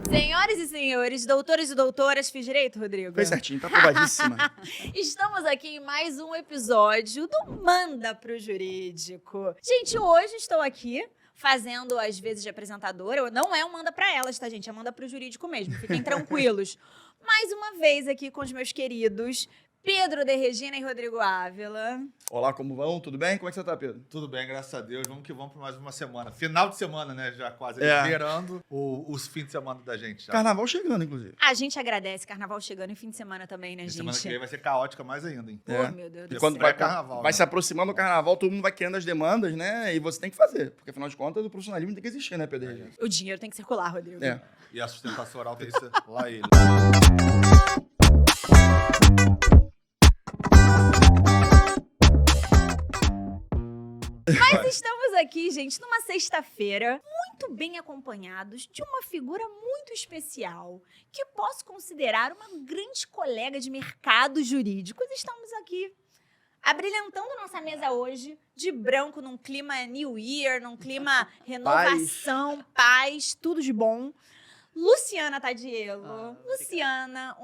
Senhoras e senhores, doutores e doutoras, fiz direito, Rodrigo? Fez certinho, tá aprovadíssima. Estamos aqui em mais um episódio do Manda pro Jurídico. Gente, hoje estou aqui fazendo as vezes de apresentadora. Não é um Manda pra elas, tá, gente? É Manda pro Jurídico mesmo. Fiquem tranquilos. Mais uma vez aqui com os meus queridos Pedro de Regina e Rodrigo Ávila. Olá, como vão? Tudo bem? Como é que você tá, Pedro? Tudo bem, graças a Deus. Vamos que vamos para mais uma semana. Final de semana, né? Já quase liberando os fins de semana da gente. Já. Carnaval chegando, inclusive. A gente agradece. Carnaval chegando e fim de semana também, né, E gente? semana que vem vai ser caótica mais ainda, hein? Oh, meu Deus E do quando céu. vai né? se aproximando do carnaval, todo mundo vai querendo as demandas, né? E você tem que fazer. Porque, afinal de contas, o profissionalismo tem que existir, né, Pedro? O dinheiro tem que circular, Rodrigo. É. E a sustentação oral tem que ser lá ele. Mas estamos aqui, gente, numa sexta-feira, muito bem acompanhados de uma figura muito especial, que posso considerar uma grande colega de mercado jurídico. Estamos aqui abrilhantando nossa mesa hoje, de branco, num clima New Year, num clima renovação, paz, tudo de bom. Luciana Tadiello. Luciana,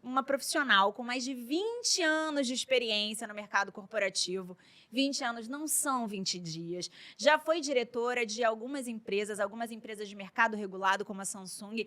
uma profissional com mais de 20 anos de experiência no mercado corporativo. 20 anos não são 20 dias. Já foi diretora de algumas empresas de mercado regulado, como a Samsung.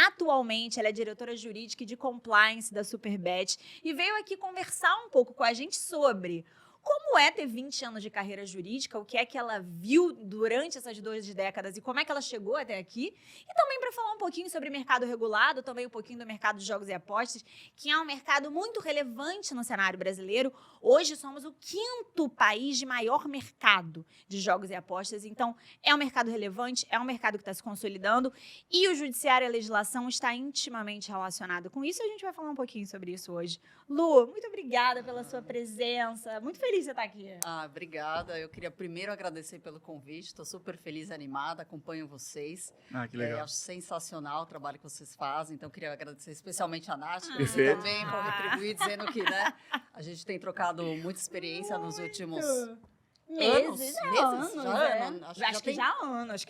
Atualmente, ela é diretora jurídica e de compliance da Superbet e veio aqui conversar um pouco com a gente sobre como é ter 20 anos de carreira jurídica, o que é que ela viu durante essas 2 décadas e como é que ela chegou até aqui. E também para falar um pouquinho sobre mercado regulado, também um pouquinho do mercado de jogos e apostas, que é um mercado muito relevante no cenário brasileiro. Hoje somos o 5º país de maior mercado de jogos e apostas. Então, é um mercado relevante, é um mercado que está se consolidando e o judiciário e a legislação está intimamente relacionado com isso. A gente vai falar um pouquinho sobre isso hoje. Lu, muito obrigada pela sua presença. Muito feliz de você estar aqui. Obrigada. Eu queria primeiro agradecer pelo convite. Estou super feliz e animada. Acompanho vocês. Que legal. Acho sensacional o trabalho que vocês fazem. Então, queria agradecer especialmente a Nath, que Perfeito. também por retribuir, dizendo que a gente tem trocado muita experiência nos últimos Meses, anos. Acho que já há anos.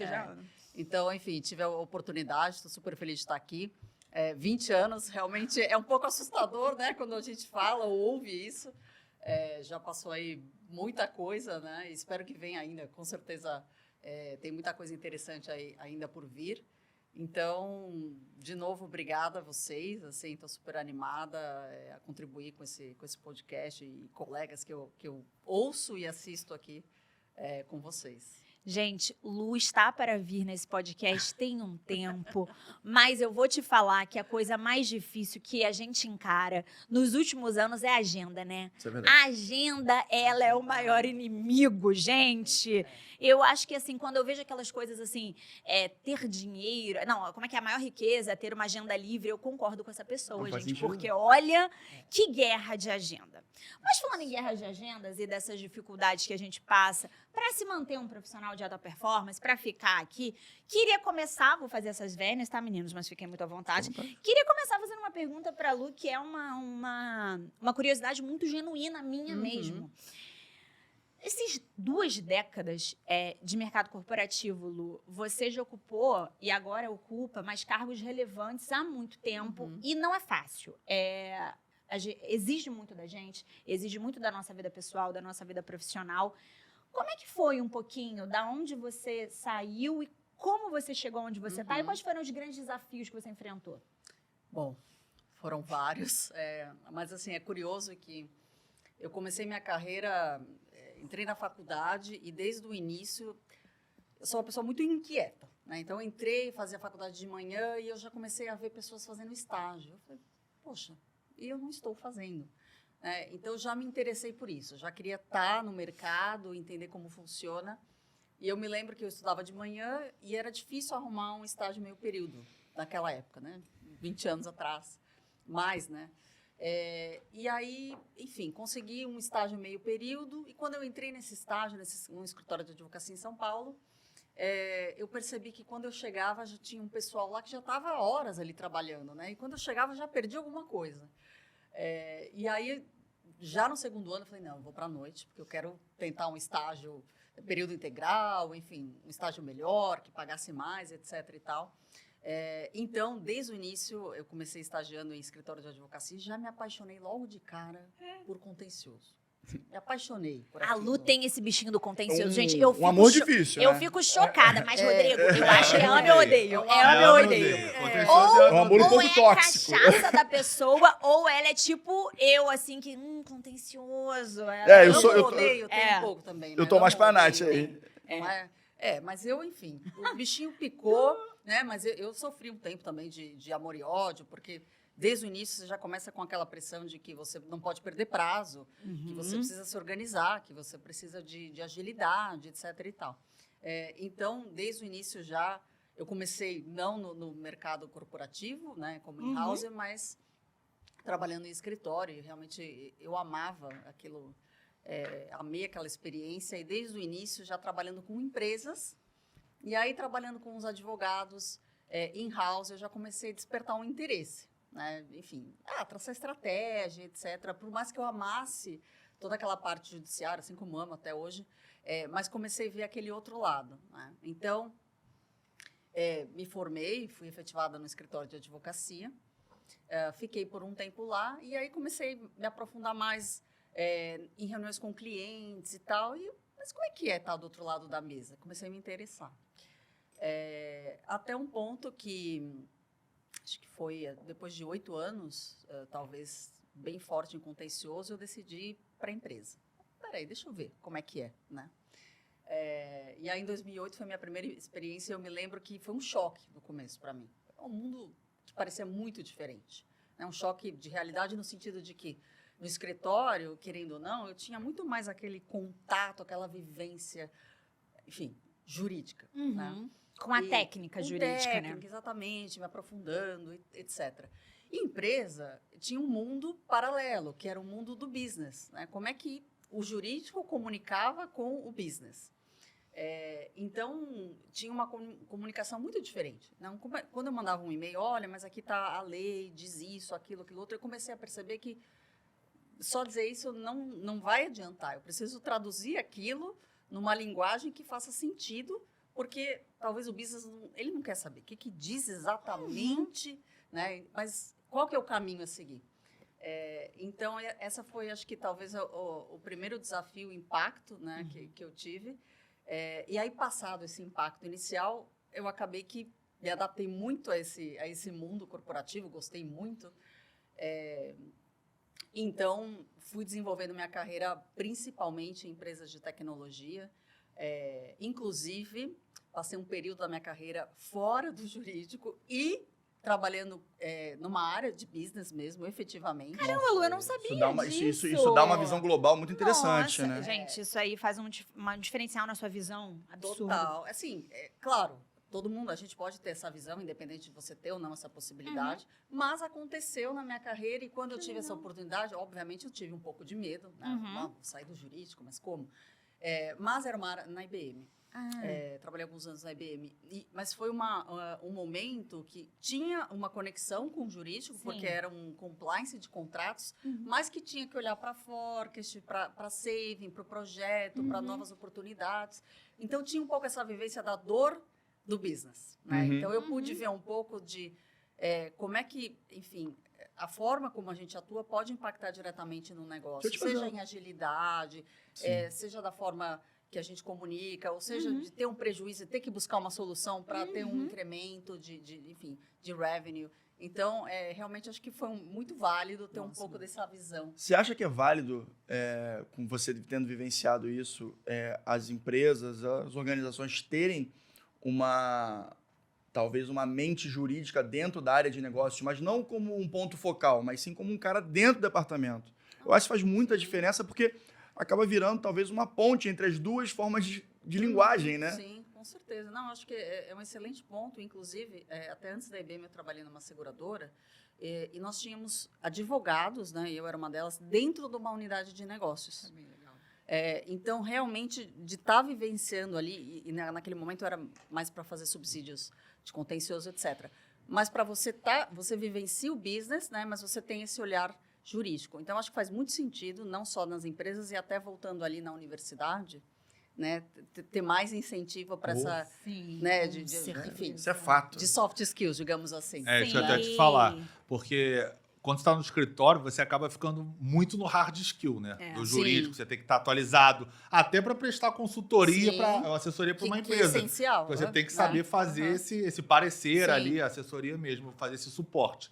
Então, enfim, tive a oportunidade. Estou super feliz de estar aqui. 20 anos realmente é um pouco assustador, né? Quando a gente fala ou ouve isso. Já passou aí muita coisa, né? Espero que venha ainda. Com certeza tem muita coisa interessante aí ainda por vir. Então, de novo, obrigada a vocês. Assim, estou super animada a contribuir com esse podcast e colegas que eu ouço e assisto aqui com vocês. Gente, Lu está para vir nesse podcast tem um tempo, mas eu vou te falar que a coisa mais difícil que a gente encara nos últimos anos é a agenda, né? Isso é verdade. A agenda, ela é o maior inimigo, gente. Eu acho que, assim, quando eu vejo aquelas coisas assim, ter dinheiro... Não, como é que é a maior riqueza? Ter uma agenda livre. Eu concordo com essa pessoa, Não faz gente, sentido. porque olha que guerra de agenda. Mas falando em guerra de agendas e dessas dificuldades que a gente passa para se manter um profissional de alta performance, para ficar aqui, queria começar, vou fazer essas vénias, tá, meninos? Mas fiquem muito à vontade. Queria começar fazendo uma pergunta para a Lu, que é uma curiosidade muito genuína minha mesmo. Essas 2 décadas de mercado corporativo, Lu, você já ocupou e agora ocupa mais cargos relevantes há muito tempo e não é fácil. Exige muito da gente, exige muito da nossa vida pessoal, da nossa vida profissional. Como é que foi um pouquinho da onde você saiu e como você chegou onde você está e quais foram os grandes desafios que você enfrentou? Bom, foram vários, mas assim, é curioso que eu comecei minha carreira, entrei na faculdade e desde o início eu sou uma pessoa muito inquieta, né? Então eu entrei, fazia faculdade de manhã e eu já comecei a ver pessoas fazendo estágio. Eu falei, poxa, e eu não estou fazendo. Então, eu já me interessei por isso. Eu já queria estar no mercado, entender como funciona. E eu me lembro que eu estudava de manhã e era difícil arrumar um estágio meio período naquela época, né? 20 anos atrás, mais, né? E aí, enfim, consegui um estágio meio período. E quando eu entrei nesse estágio, num escritório de advocacia em São Paulo, eu percebi que quando eu chegava já tinha um pessoal lá que já estava horas ali trabalhando, né? E quando eu chegava já perdi alguma coisa. E aí, já no segundo ano, eu falei, não, eu vou para a noite, porque eu quero tentar um estágio, período integral, enfim, um estágio melhor, que pagasse mais, etc. e tal. Então, desde o início, eu comecei estagiando em escritório de advocacia e já me apaixonei logo de cara por contencioso. Me apaixonei por A aquilo. Lu tem esse bichinho do contencioso. Gente, eu fico amor difícil, eu né? fico chocada, mas, Rodrigo, eu acho que é amo ou odeio. É amo ou odeio. É um amor um Ou pouco é tóxico. a cachaça da pessoa, ou ela é tipo eu, assim, que, contencioso. Eu sou- eu tô- odeio, tem É. um pouco também. Eu né? tô mais Amo, pra Nath odeio, aí. tem. Não é? Mas eu, enfim, o bichinho picou, né? Mas eu sofri um tempo também de amor e ódio, porque desde o início você já começa com aquela pressão de que você não pode perder prazo, que você precisa se organizar, que você precisa de agilidade, etc. e tal. Então, desde o início já, eu comecei não no mercado corporativo, né, como in-house, mas trabalhando em escritório. E realmente eu amava aquilo, amei aquela experiência. E desde o início já trabalhando com empresas, e aí trabalhando com os advogados in-house, eu já comecei a despertar um interesse. Né? Enfim, traçar estratégia, etc. Por mais que eu amasse toda aquela parte judiciária, assim como amo até hoje, mas comecei a ver aquele outro lado. Né? Então, me formei, fui efetivada no escritório de advocacia, fiquei por um tempo lá e aí comecei a me aprofundar mais em reuniões com clientes e tal. Mas como é que é estar do outro lado da mesa? Comecei a me interessar. Até um ponto que acho que foi depois de 8 anos, talvez bem forte em contencioso, eu decidi ir para a empresa. Peraí, deixa eu ver como é que é, né? E aí, em 2008, foi a minha primeira experiência. Eu me lembro que foi um choque no começo para mim. Um mundo que parecia muito diferente. Né? Um choque de realidade no sentido de que, no escritório, querendo ou não, eu tinha muito mais aquele contato, aquela vivência, enfim, jurídica. Né? Com a técnica jurídica, técnica, né? Exatamente, me aprofundando, etc. E empresa tinha um mundo paralelo, que era o mundo do business. Né? Como é que o jurídico comunicava com o business? Então, tinha uma comunicação muito diferente. Não, quando eu mandava um e-mail, olha, mas aqui está a lei, diz isso, aquilo outro, eu comecei a perceber que só dizer isso não vai adiantar. Eu preciso traduzir aquilo numa linguagem que faça sentido, porque talvez o business ele não quer saber o que diz exatamente, né? Mas qual que é o caminho a seguir? Então, essa foi, acho que, talvez o primeiro desafio, o impacto, né, que eu tive. E aí, passado esse impacto inicial, eu acabei que me adaptei muito a esse mundo corporativo, gostei muito. Então, fui desenvolvendo minha carreira principalmente em empresas de tecnologia. Inclusive, passei um período da minha carreira fora do jurídico e trabalhando numa área de business mesmo, efetivamente. Caramba, Lu, eu não sabia disso. Isso dá uma visão global muito interessante, Nossa, né? gente, isso aí faz um diferencial na sua visão absurdo. Total. Assim, claro, todo mundo, a gente pode ter essa visão, independente de você ter ou não essa possibilidade, mas aconteceu na minha carreira e quando eu tive essa oportunidade, obviamente eu tive um pouco de medo, né? Vou sair do jurídico, mas como? Mas era uma área na IBM. Trabalhei alguns anos na IBM. Mas foi um momento que tinha uma conexão com o jurídico, Sim. porque era um compliance de contratos, mas que tinha que olhar para forecast, para saving, para o projeto, para novas oportunidades. Então, tinha um pouco essa vivência da dor do business. Né? Então, eu pude ver um pouco de como é que, enfim, a forma como a gente atua pode impactar diretamente no negócio, seja em agilidade, seja da forma que a gente comunica, ou seja, de ter um prejuízo e ter que buscar uma solução para ter um incremento de revenue. Então, realmente, acho que foi muito válido ter um pouco dessa visão. Você acha que é válido, com você tendo vivenciado isso, as empresas, as organizações terem talvez uma mente jurídica dentro da área de negócios, mas não como um ponto focal, mas sim como um cara dentro do departamento? Eu acho que faz muita diferença porque acaba virando talvez uma ponte entre as duas formas de linguagem, né? Sim, com certeza. Não, acho que é um excelente ponto. Inclusive, até antes da IBM eu trabalhei numa seguradora e nós tínhamos advogados, né, e eu era uma delas, dentro de uma unidade de negócios. É bem legal. Então, realmente, de estar vivenciando ali, e naquele momento era mais para fazer subsídios de contencioso, etc. Mas para você vivencia o business, né, mas você tem esse olhar jurídico. Então, acho que faz muito sentido, não só nas empresas e até voltando ali na universidade, né, ter mais incentivo para essa, Sim, né, com certeza. enfim, Isso é fato. de soft skills, digamos assim. Isso que eu Sim. até te falar. Porque quando você está no escritório, você acaba ficando muito no hard skill, né? É. Do Sim. jurídico, você tem que estar atualizado. Até para prestar consultoria, Sim. assessoria para uma Que é empresa. essencial. Você né? tem que saber fazer esse parecer Sim. ali, a assessoria mesmo, fazer esse suporte.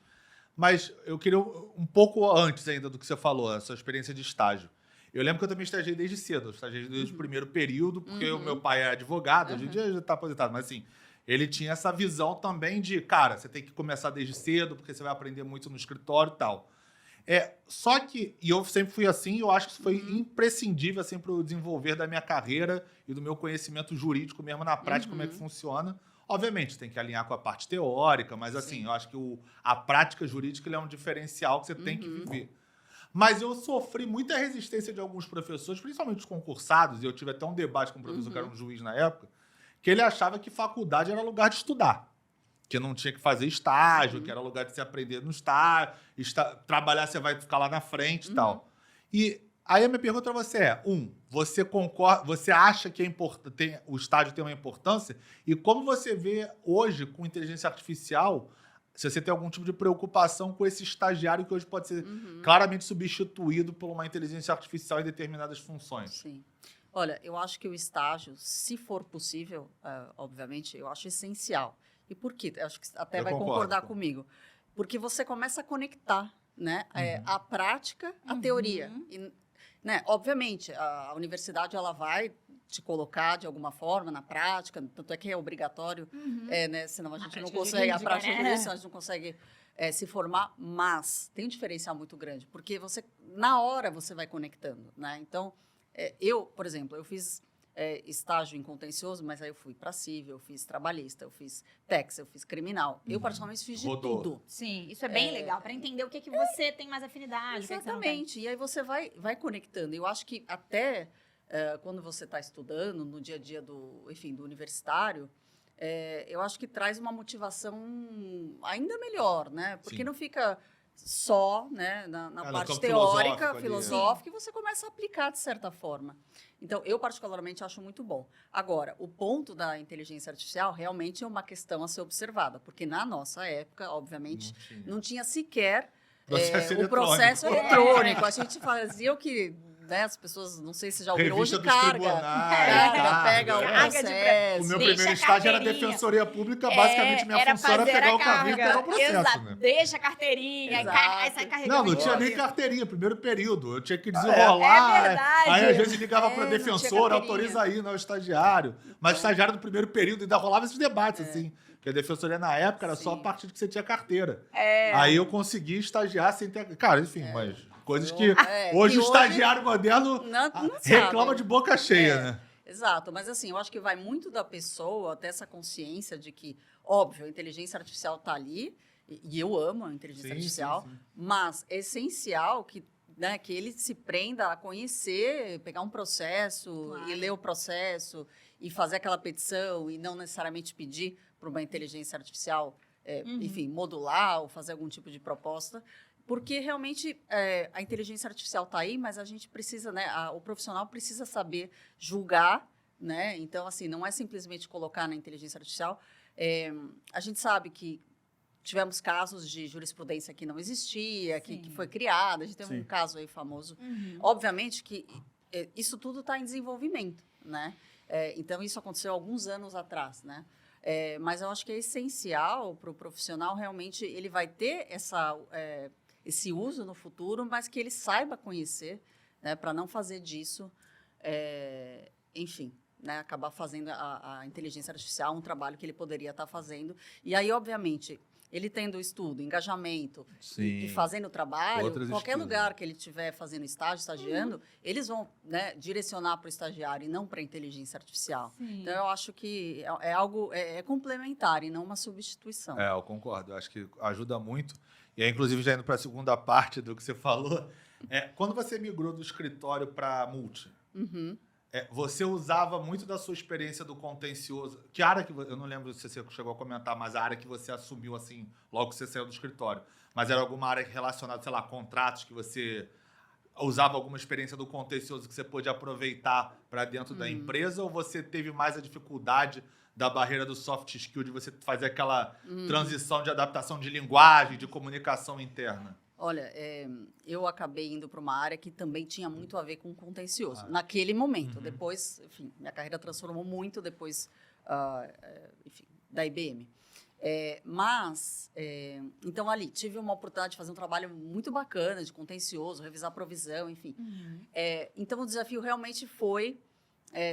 Mas eu queria um pouco antes ainda do que você falou, a sua experiência de estágio. Eu lembro que eu também estagiei desde cedo. Eu estagiei desde o primeiro período, porque o meu pai é advogado, hoje em dia já está aposentado, mas assim, ele tinha essa visão também de, cara, você tem que começar desde cedo, porque você vai aprender muito no escritório e tal. Só que, e eu sempre fui assim, eu acho que isso foi imprescindível assim, para o desenvolver da minha carreira e do meu conhecimento jurídico mesmo na prática, como é que funciona. Obviamente, tem que alinhar com a parte teórica, mas assim, eu acho que a prática jurídica ele é um diferencial que você tem que viver. Mas eu sofri muita resistência de alguns professores, principalmente os concursados, e eu tive até um debate com um professor que era um juiz na época, que ele achava que faculdade era lugar de estudar. Que não tinha que fazer estágio, que era lugar de se aprender no estágio, trabalhar você vai ficar lá na frente e tal. E aí a minha pergunta para você é, você concorda, você acha que o estágio tem uma importância? E como você vê hoje com inteligência artificial, se você tem algum tipo de preocupação com esse estagiário que hoje pode ser claramente substituído por uma inteligência artificial em determinadas funções? Sim. Olha, eu acho que o estágio, se for possível, obviamente, eu acho essencial. E por quê? Eu acho que até vai concordar comigo. Porque você começa a conectar, né, a prática à teoria. E, né, obviamente, a universidade ela vai te colocar de alguma forma na prática, tanto é que é obrigatório, né, senão a gente não consegue, a prática jurídica, senão a gente não consegue se formar, mas tem um diferencial muito grande, porque você, na hora, você vai conectando, né? Então, eu, por exemplo, eu fiz estágio em contencioso, mas aí eu fui para civil, eu fiz trabalhista, eu fiz tax, eu fiz criminal. Eu, particularmente, fiz de tudo. Sim, isso é bem legal, para entender o que você tem mais afinidade, o que você não tem. Exatamente. E aí você vai conectando. Eu acho que até quando você está estudando, no dia a dia do universitário, eu acho que traz uma motivação ainda melhor, né? Porque não fica só, né, na parte teórica, filosófica, e você começa a aplicar de certa forma. Então, eu particularmente acho muito bom. Agora, o ponto da inteligência artificial realmente é uma questão a ser observada, porque na nossa época, obviamente, não tinha sequer o processo eletrônico. A gente fazia o que... Né, as pessoas, não sei se já ouviram, hoje carga pega o processo. O meu primeiro estágio era defensoria pública, basicamente minha função era pegar o carrinho e pegar o processo. Exato, né? deixa a carteirinha, aí sai carregando. Não tinha nem carteirinha, primeiro período. Eu tinha que desenrolar. É verdade. Aí às vezes ligava para defensor, autoriza aí, não, o estagiário. Mas o estagiário do primeiro período ainda rolava esses debates, assim. Porque a defensoria na época era só a partir de que você tinha carteira. Aí eu consegui estagiar sem ter... Cara, enfim, mas... Coisas que hoje o estagiário moderno reclama de boca cheia, né? Exato, mas assim, eu acho que vai muito da pessoa ter essa consciência de que, óbvio, a inteligência artificial está ali, e eu amo a inteligência artificial, mas é essencial que ele se prenda a conhecer, pegar um processo e ler o processo e fazer aquela petição e não necessariamente pedir para uma inteligência artificial, enfim, modular ou fazer algum tipo de proposta. Porque realmente a inteligência artificial está aí, mas a gente precisa, né? O profissional precisa saber julgar, né? Então, assim, não é simplesmente colocar na inteligência artificial. A gente sabe que tivemos casos de jurisprudência que não existia, que foi criada. A gente teve um caso aí famoso. Obviamente que isso tudo está em desenvolvimento, né? Então, isso aconteceu alguns anos atrás, né? Mas eu acho que é essencial para o profissional, realmente, ele vai ter esse uso no futuro, mas que ele saiba conhecer, né, para não fazer disso, enfim, né, acabar fazendo a inteligência artificial um trabalho que ele poderia estar fazendo. E aí, obviamente, ele tendo estudo, engajamento e fazendo o trabalho, qualquer lugar que ele estiver fazendo estagiando, eles vão, né, direcionar para o estagiário e não para a inteligência artificial. Então, eu acho que é algo complementar e não uma substituição. Eu concordo. Eu acho que ajuda muito. E aí, inclusive, já indo para a segunda parte do que você falou, quando você migrou do escritório para multi, você usava muito da sua experiência do contencioso. Que área que eu não lembro se você chegou a comentar, mas a área que você assumiu assim, logo que você saiu do escritório. Mas era alguma área relacionada, sei lá, contratos que você usava alguma experiência do contencioso que você pôde aproveitar para dentro da empresa, ou você teve mais a dificuldade da barreira do soft skill, de você fazer aquela transição de adaptação de linguagem, de comunicação interna? Olha, eu acabei indo para uma área que também tinha muito a ver com contencioso, naquele momento. Depois, enfim, minha carreira transformou muito depois, enfim, da IBM. Então, ali, tive uma oportunidade de fazer um trabalho muito bacana, de contencioso, revisar provisão, enfim. Então, o desafio realmente foi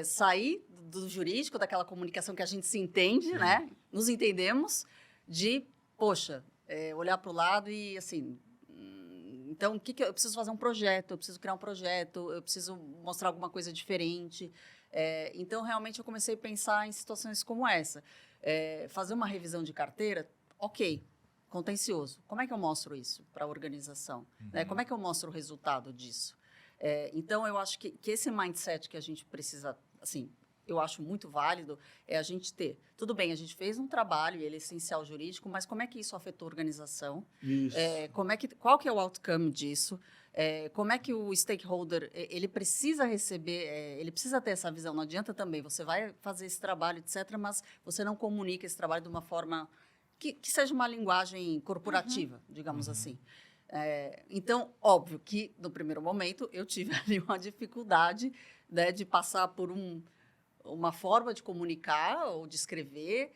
sair do jurídico, daquela comunicação que a gente se entende, né? Nos entendemos, de, poxa, olhar para o lado e, assim... Então, eu preciso fazer um projeto, eu preciso criar um projeto, eu preciso mostrar alguma coisa diferente. Então, realmente, eu comecei a pensar em situações como essa. Fazer uma revisão de carteira, ok, contencioso. Como é que eu mostro isso para a organização? Né? Como é que eu mostro o resultado disso? Então, eu acho que esse mindset que a gente precisa, assim, eu acho muito válido, é a gente ter. Tudo bem, a gente fez um trabalho, ele é essencial jurídico, mas como é que isso afetou a organização? Isso. Qual que é o outcome disso? Como é que o stakeholder, ele precisa receber, ele precisa ter essa visão. Não adianta também, você vai fazer esse trabalho, etc., mas você não comunica esse trabalho de uma forma que seja uma linguagem corporativa, digamos assim. Então, óbvio que, no primeiro momento, eu tive ali uma dificuldade, né, de passar por uma forma de comunicar, ou de escrever,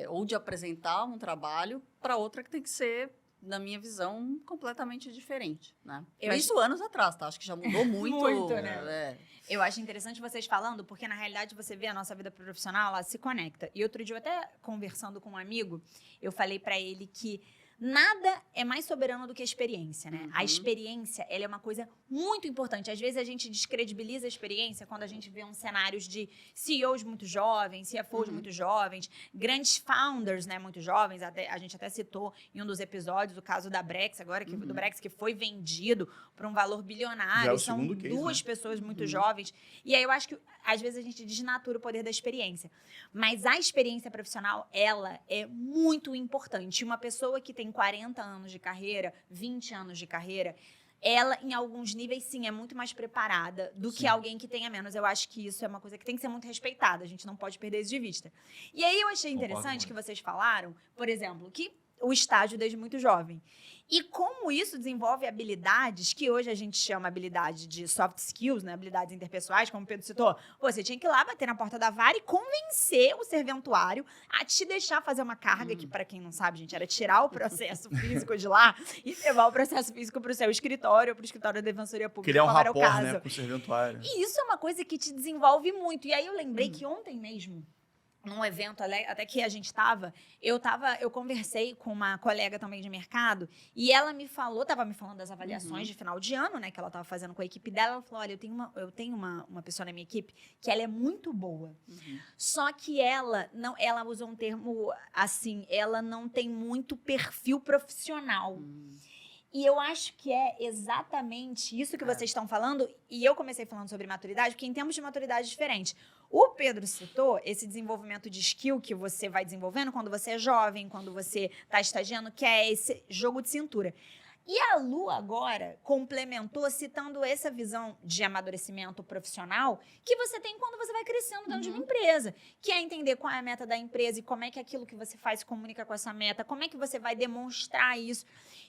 ou de apresentar um trabalho para outra que tem que ser, na minha visão, completamente diferente, né? Isso anos atrás, tá? Acho que já mudou muito. Muito, né? Eu acho interessante vocês falando, porque, na realidade, você vê a nossa vida profissional, ela se conecta. E outro dia, eu até conversando com um amigo, eu falei para ele que nada é mais soberano do que a experiência, né? A experiência, ela é uma coisa muito importante. Às vezes, a gente descredibiliza a experiência quando a gente vê uns cenários de CEOs muito jovens, CFOs muito jovens, grandes founders, né, muito jovens. A gente até citou em um dos episódios o caso da Brex, agora, do Brex, que foi vendido por um valor bilionário. Já é o São segundo case, duas né? pessoas muito jovens. E aí, eu acho que, às vezes, a gente desnatura o poder da experiência. Mas a experiência profissional, ela é muito importante. Uma pessoa que tem 40 anos de carreira, 20 anos de carreira, ela, em alguns níveis, sim, é muito mais preparada do que alguém que tenha menos. Eu acho que isso é uma coisa que tem que ser muito respeitada. A gente não pode perder isso de vista. E aí eu achei interessante que vocês falaram, por exemplo, que o estágio desde muito jovem. E como isso desenvolve habilidades que hoje a gente chama habilidade de soft skills, né? Habilidades interpessoais, como o Pedro citou. Você tinha que ir lá bater na porta da vara e convencer o serventuário a te deixar fazer uma carga, que, para quem não sabe, gente, era tirar o processo físico de lá e levar o processo físico para o seu escritório, para o escritório da Defensoria Pública. Criar um qual era o rapport, caso. né, com o serventuário. E isso é uma coisa que te desenvolve muito. E aí eu lembrei que ontem mesmo, num evento até que a gente estava, eu conversei com uma colega também de mercado, e ela estava me falando das avaliações de final de ano, né, que ela estava fazendo com a equipe dela. Ela falou, olha, eu tenho uma pessoa na minha equipe que ela é muito boa, só que ela usa um termo assim, ela não tem muito perfil profissional. E eu acho que é exatamente isso que vocês estão falando. E eu comecei falando sobre maturidade, porque em termos de maturidade diferente. O Pedro citou esse desenvolvimento de skill que você vai desenvolvendo quando você é jovem, quando você está estagiando, que é esse jogo de cintura. E a Lu agora complementou citando essa visão de amadurecimento profissional que você tem quando você vai crescendo dentro de uma empresa, que é entender qual é a meta da empresa e como é que aquilo que você faz comunica com essa meta, como é que você vai demonstrar isso.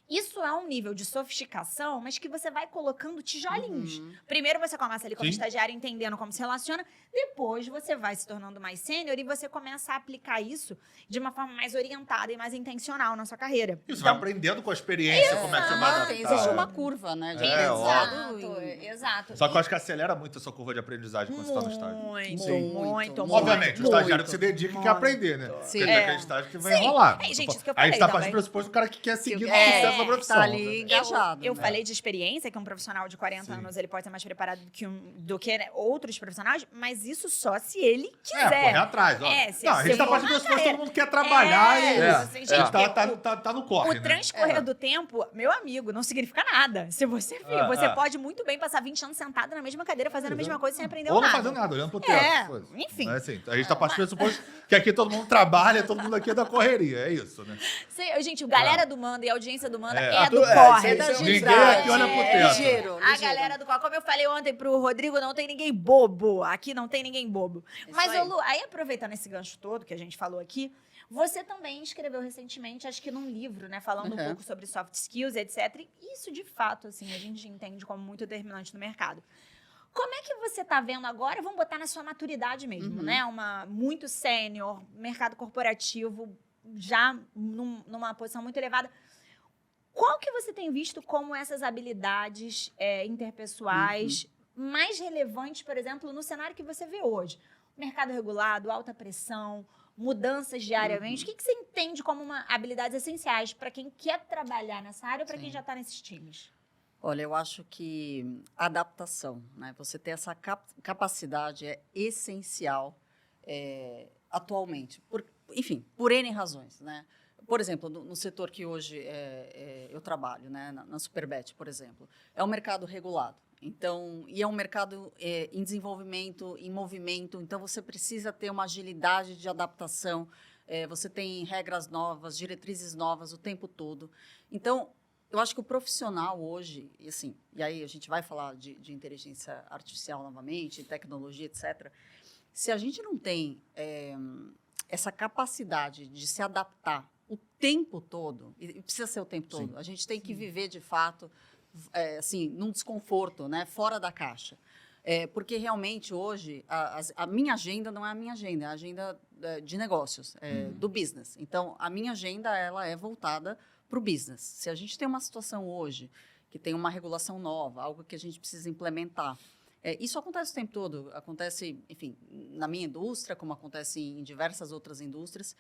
Isso é um nível de sofisticação, mas que você vai colocando tijolinhos. Primeiro você começa ali como estagiário entendendo como se relaciona, depois você vai se tornando mais sênior e você começa a aplicar isso de uma forma mais orientada e mais intencional na sua carreira. Isso, vai aprendendo com a experiência, como é que você vai adaptar. Existe uma curva, né? De Exato. Só que eu acho que acelera muito a sua curva de aprendizagem quando você está no estágio. Muito. Obviamente, o estagiário que se dedica e quer aprender, né? Sim. Porque tem aquele estágio que vai enrolar. Gente, isso que eu A gente falei tá também. partindo do pressuposto do cara que quer seguir no sucesso da profissão. tá ali né? engajado. Eu né? falei de experiência, que um profissional de 40 anos ele pode ser mais preparado do que né, outros profissionais, mas isso só se ele quiser. Correr atrás. Ó. Se Não, a gente tá for partindo do uma pressuposto que todo carreira. mundo quer trabalhar e assim, a gente, gente tá no corre, O né? transcorrer do tempo, meu amigo, não significa nada. Se você vir, você pode muito bem passar 20 anos sentado na mesma cadeira, fazendo a mesma coisa sem aprender Ou não nada. fazendo nada, olhando pro teto. Enfim. É assim, a gente tá partindo do pressuposto Que aqui todo mundo trabalha, todo mundo aqui é da correria, é isso, né? Gente, o galera do Manda e a audiência do Manda é do isso corre. aí da é um- Ninguém agilidade, aqui olha pro é teto. ligeiro, A ligeiro. galera do corre. Como eu falei ontem pro Rodrigo, não tem ninguém bobo. Aqui não tem ninguém bobo. Isso Mas, aí. ô Lu, aí aproveitando esse gancho todo que a gente falou aqui, você também escreveu recentemente, acho que num livro, né? Falando um Uhum. pouco sobre soft skills, etc. E isso, de fato, assim, a gente entende como muito determinante no mercado. Como é que você está vendo agora? Vamos botar na sua maturidade mesmo, Uhum. né? Muito sênior, mercado corporativo, já numa posição muito elevada. Qual que você tem visto como essas habilidades interpessoais mais relevantes, por exemplo, no cenário que você vê hoje? Mercado regulado, alta pressão, mudanças diariamente. O que você entende como habilidades essenciais para quem quer trabalhar nessa área ou para quem Sim. já está nesses times? Olha, eu acho que a adaptação, né? Você ter essa capacidade é essencial atualmente. Enfim, por N razões, né? Por exemplo, no setor que hoje eu trabalho, né? Na Superbet, por exemplo, é um mercado regulado. Então, e é um mercado em desenvolvimento, em movimento. Então, você precisa ter uma agilidade de adaptação. Você tem regras novas, diretrizes novas o tempo todo. Então, eu acho que o profissional hoje, e assim, e aí a gente vai falar de inteligência artificial novamente, tecnologia, etc. Se a gente não tem essa capacidade de se adaptar o tempo todo, e precisa ser o tempo todo, a gente tem que viver de fato, assim, num desconforto, né, fora da caixa. Porque realmente hoje a minha agenda não é a minha agenda, é a agenda de negócios, do business. Então, a minha agenda ela é voltada para o business. Se a gente tem uma situação hoje que tem uma regulação nova, algo que a gente precisa implementar, isso acontece o tempo todo. Acontece, enfim, na minha indústria, como acontece em diversas outras indústrias.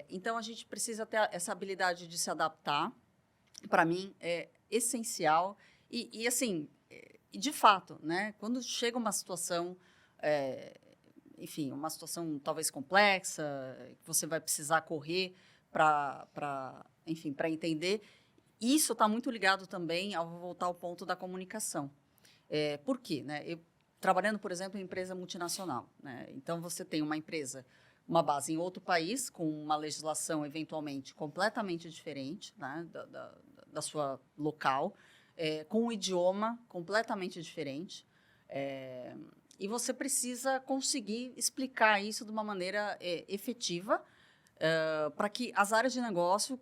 Então, a gente precisa ter essa habilidade de se adaptar. Para mim, é essencial. E assim, de fato, né, quando chega uma situação, enfim, uma situação talvez complexa, que você vai precisar correr para entender, isso está muito ligado também ao voltar ao ponto da comunicação. Por quê? Né? Trabalhando, por exemplo, em empresa multinacional, né? Então, você tem uma empresa, uma base em outro país, com uma legislação, eventualmente, completamente diferente, né, da sua local, com um idioma completamente diferente. E você precisa conseguir explicar isso de uma maneira efetiva, para que as áreas de negócio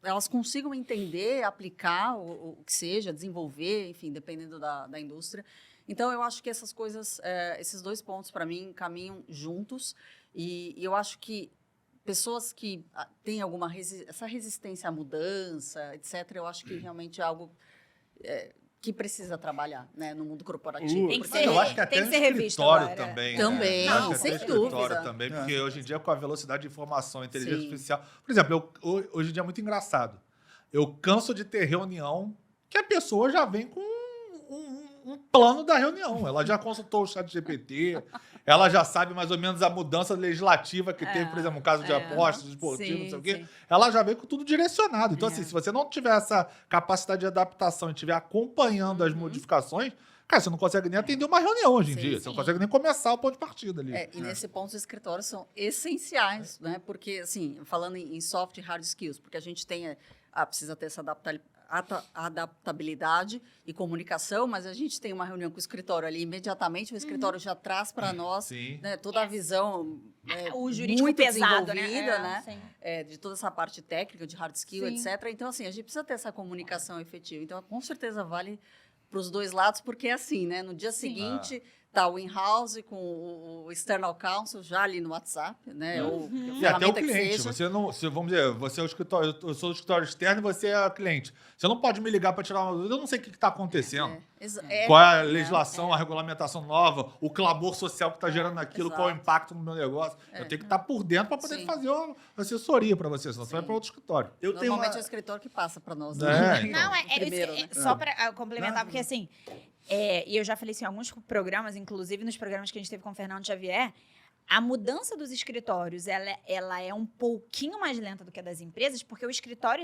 elas consigam entender, aplicar o que seja, desenvolver, enfim, dependendo da indústria. Então, eu acho que essas coisas, esses dois pontos, para mim, caminham juntos. E eu acho que pessoas que têm essa resistência à mudança, etc., eu acho que realmente é algo que precisa trabalhar, né, no mundo corporativo. Tem que Mas ser- eu acho que até tem que no ser revisto escritório agora. também. Também, né? Eu acho que sem até no escritório dúvida. também, porque hoje em dia, com a velocidade de informação, inteligência Sim. artificial. Por exemplo, hoje em dia é muito engraçado. Eu canso de ter reunião que a pessoa já vem com um plano da reunião. Ela já consultou o chat GPT, ela já sabe mais ou menos a mudança legislativa que teve, por exemplo, no caso de apostas, esportivos, não sei o quê. Sim. Ela já vem com tudo direcionado. Então, assim, se você não tiver essa capacidade de adaptação e estiver acompanhando as modificações, cara, você não consegue nem atender uma reunião hoje em Sim, dia. Você sim. não consegue nem começar o ponto de partida ali. E nesse ponto, os escritórios são essenciais, né? Porque, assim, falando em soft e hard skills, porque a gente tem, precisa ter essa adaptabilidade e comunicação, mas a gente tem uma reunião com o escritório ali, imediatamente o escritório já traz para nós, Sim. né, toda a visão O jurídico muito pesado, desenvolvida, né? né? Sim. De toda essa parte técnica, de hard skill, Sim. etc. Então, assim, a gente precisa ter essa comunicação efetiva. Então, com certeza vale para os dois lados, porque é assim, né? No dia seguinte, tá o in-house com o external counsel já ali no WhatsApp, né? Ou E até o ferramenta que cliente. seja. Você não, vamos dizer, você é o escritório, eu sou o escritório externo e você é o cliente. Você não pode me ligar para tirar uma dúvida. Eu não sei o que está acontecendo. Qual é a legislação, a regulamentação nova, o clamor social que está gerando aquilo, qual é o Exato. impacto no meu negócio. Eu tenho que estar por dentro para poder Sim. fazer uma assessoria para você, senão você vai para outro escritório. Eu tenho Normalmente uma... é o escritório que passa para nós. Então. Não, Primeiro, né? só para complementar, porque assim, e eu já falei isso em alguns programas, inclusive nos programas que a gente teve com o Fernando Xavier, A mudança dos escritórios, ela é um pouquinho mais lenta do que a das empresas, porque o escritório,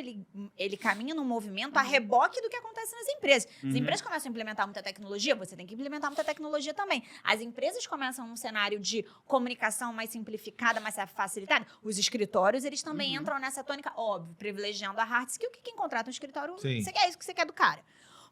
ele caminha num movimento a reboque do que acontece nas empresas. As empresas começam a implementar muita tecnologia, você tem que implementar muita tecnologia também. As empresas começam num cenário de comunicação mais simplificada, mais facilitada. Os escritórios, eles também entram nessa tônica, óbvio, privilegiando a hard skill, que quem contrata um escritório, Sim. você quer isso que você quer do cara.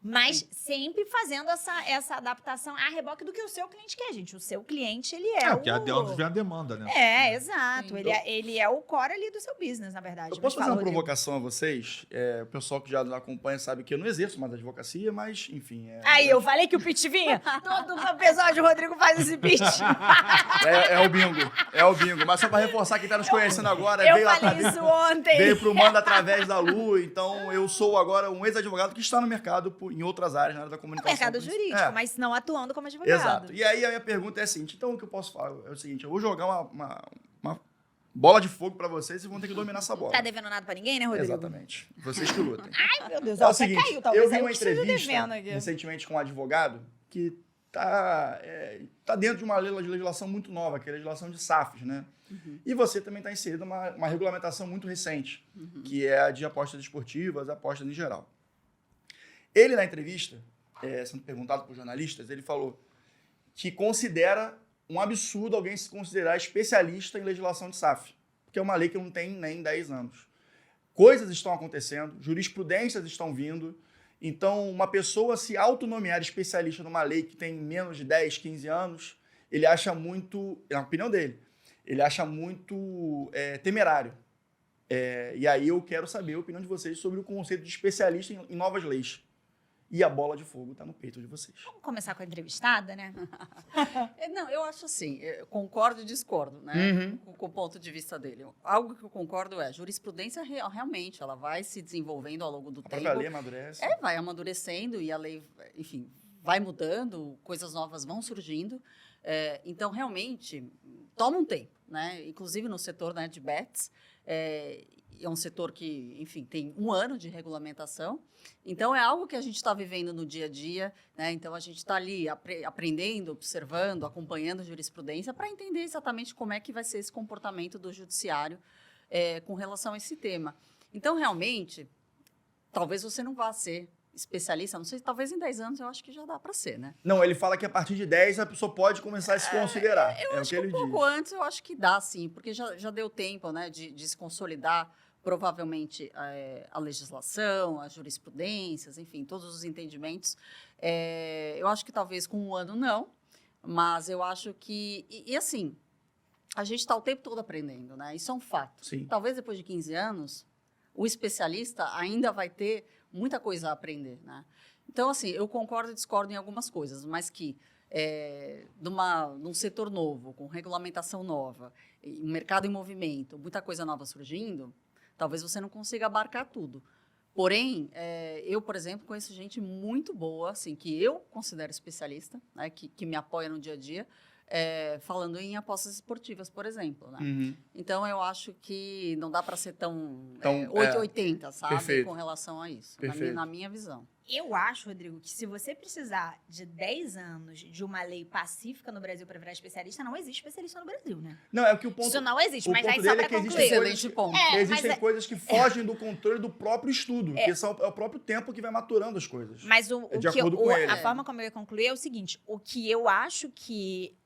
Mas sempre fazendo essa adaptação a reboque do que o seu cliente quer, gente. O seu cliente, ele é Porque é de onde vem a demanda, né? exato. Sim. Ele é o core ali do seu business, na verdade. Eu posso Mas fazer fala, uma Rodrigo. provocação a vocês? O pessoal que já nos acompanha sabe que eu não exerço mais advocacia, mas, enfim... Aí, eu falei que o pitch vinha. Todo episódio o Rodrigo faz esse pitch. É o bingo. É o bingo. Mas só para reforçar quem está nos conhecendo agora, Eu veio, falei isso ontem. veio pro Manda através da Lua. Então, eu sou agora um ex-advogado que está no mercado em outras áreas, na área da No comunicação. mercado jurídico, É. mas não atuando como advogado. Exato. E aí a minha pergunta é a seguinte: então o que eu posso falar é o seguinte, eu vou jogar uma bola de fogo para vocês e vão ter que dominar essa bola. Tá devendo nada pra ninguém, né, Rodrigo? Exatamente. Vocês que lutem. Ai, meu Deus, É o você seguinte, caiu, talvez eu vi aí uma eu esteja entrevista devendo aqui. recentemente com um advogado que tá dentro de uma legislação muito nova, que é a legislação de SAFs, né? E você também está inserido uma regulamentação muito recente, que é a de apostas esportivas, apostas em geral. Ele, na entrevista, sendo perguntado por jornalistas, ele falou que considera um absurdo alguém se considerar especialista em legislação de SAF, porque é uma lei que não tem nem 10 anos. Coisas estão acontecendo, jurisprudências estão vindo, então uma pessoa se autonomear especialista numa lei que tem menos de 10, 15 anos, ele acha muito, na opinião dele, ele acha muito temerário. E aí eu quero saber a opinião de vocês sobre o conceito de especialista em novas leis. E a bola de fogo está no peito de vocês. Vamos começar com a entrevistada, né? Não, eu acho assim, eu concordo e discordo, né? Com o ponto de vista dele. Algo que eu concordo é, jurisprudência realmente, ela vai se desenvolvendo ao longo do A tempo. própria lei amadurece. Vai amadurecendo e a lei, enfim, vai mudando, coisas novas vão surgindo. Então, realmente, toma um tempo, né? Inclusive no setor, né, de bets, é um setor que, enfim, tem 1 ano de regulamentação. Então, é algo que a gente está vivendo no dia a dia, né? Então, a gente está ali aprendendo, observando, acompanhando a jurisprudência para entender exatamente como é que vai ser esse comportamento do judiciário com relação a esse tema. Então, realmente, talvez você não vá ser especialista, não sei, talvez em 10 anos eu acho que já dá para ser, né? Não, ele fala que a partir de 10 a pessoa pode começar a se considerar. Eu acho o que que ele um pouco diz. antes eu acho que dá, sim, porque já deu tempo, né, de se consolidar provavelmente a legislação, as jurisprudências, enfim, todos os entendimentos. Eu acho que talvez com 1 ano não, mas eu acho que... E assim, a gente está o tempo todo aprendendo, né? Isso é um fato. Sim. Talvez depois de 15 anos, o especialista ainda vai ter muita coisa a aprender, né? Então, assim, eu concordo e discordo em algumas coisas, mas que num setor novo, com regulamentação nova, um mercado em movimento, muita coisa nova surgindo, talvez você não consiga abarcar tudo. Porém, eu, por exemplo, conheço gente muito boa, assim, que eu considero especialista, né, que me apoia no dia a dia, falando em apostas esportivas, por exemplo, né? Então, eu acho que não dá para ser tão 880, sabe? Perfeito. Com relação a isso, Perfeito. na minha visão. Eu acho, Rodrigo, que se você precisar de 10 anos de uma lei pacífica no Brasil para virar especialista, não existe especialista no Brasil, né? Não, é que o ponto... Isso não existe, o mas ponto aí só dele para é que concluir. existem Excelente ponto. Existem mas coisas que fogem do controle do próprio estudo, que é o próprio tempo que vai maturando as coisas. Mas de acordo com ele. a forma como eu ia concluir é o seguinte: o que eu acho que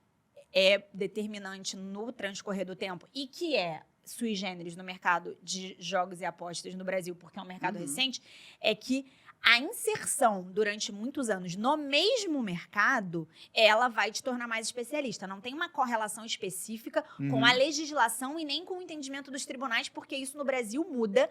é determinante no transcorrer do tempo e que é sui generis no mercado de jogos e apostas no Brasil, porque é um mercado recente, é que a inserção durante muitos anos no mesmo mercado, ela vai te tornar mais especialista. Não tem uma correlação específica com a legislação e nem com o entendimento dos tribunais, porque isso no Brasil muda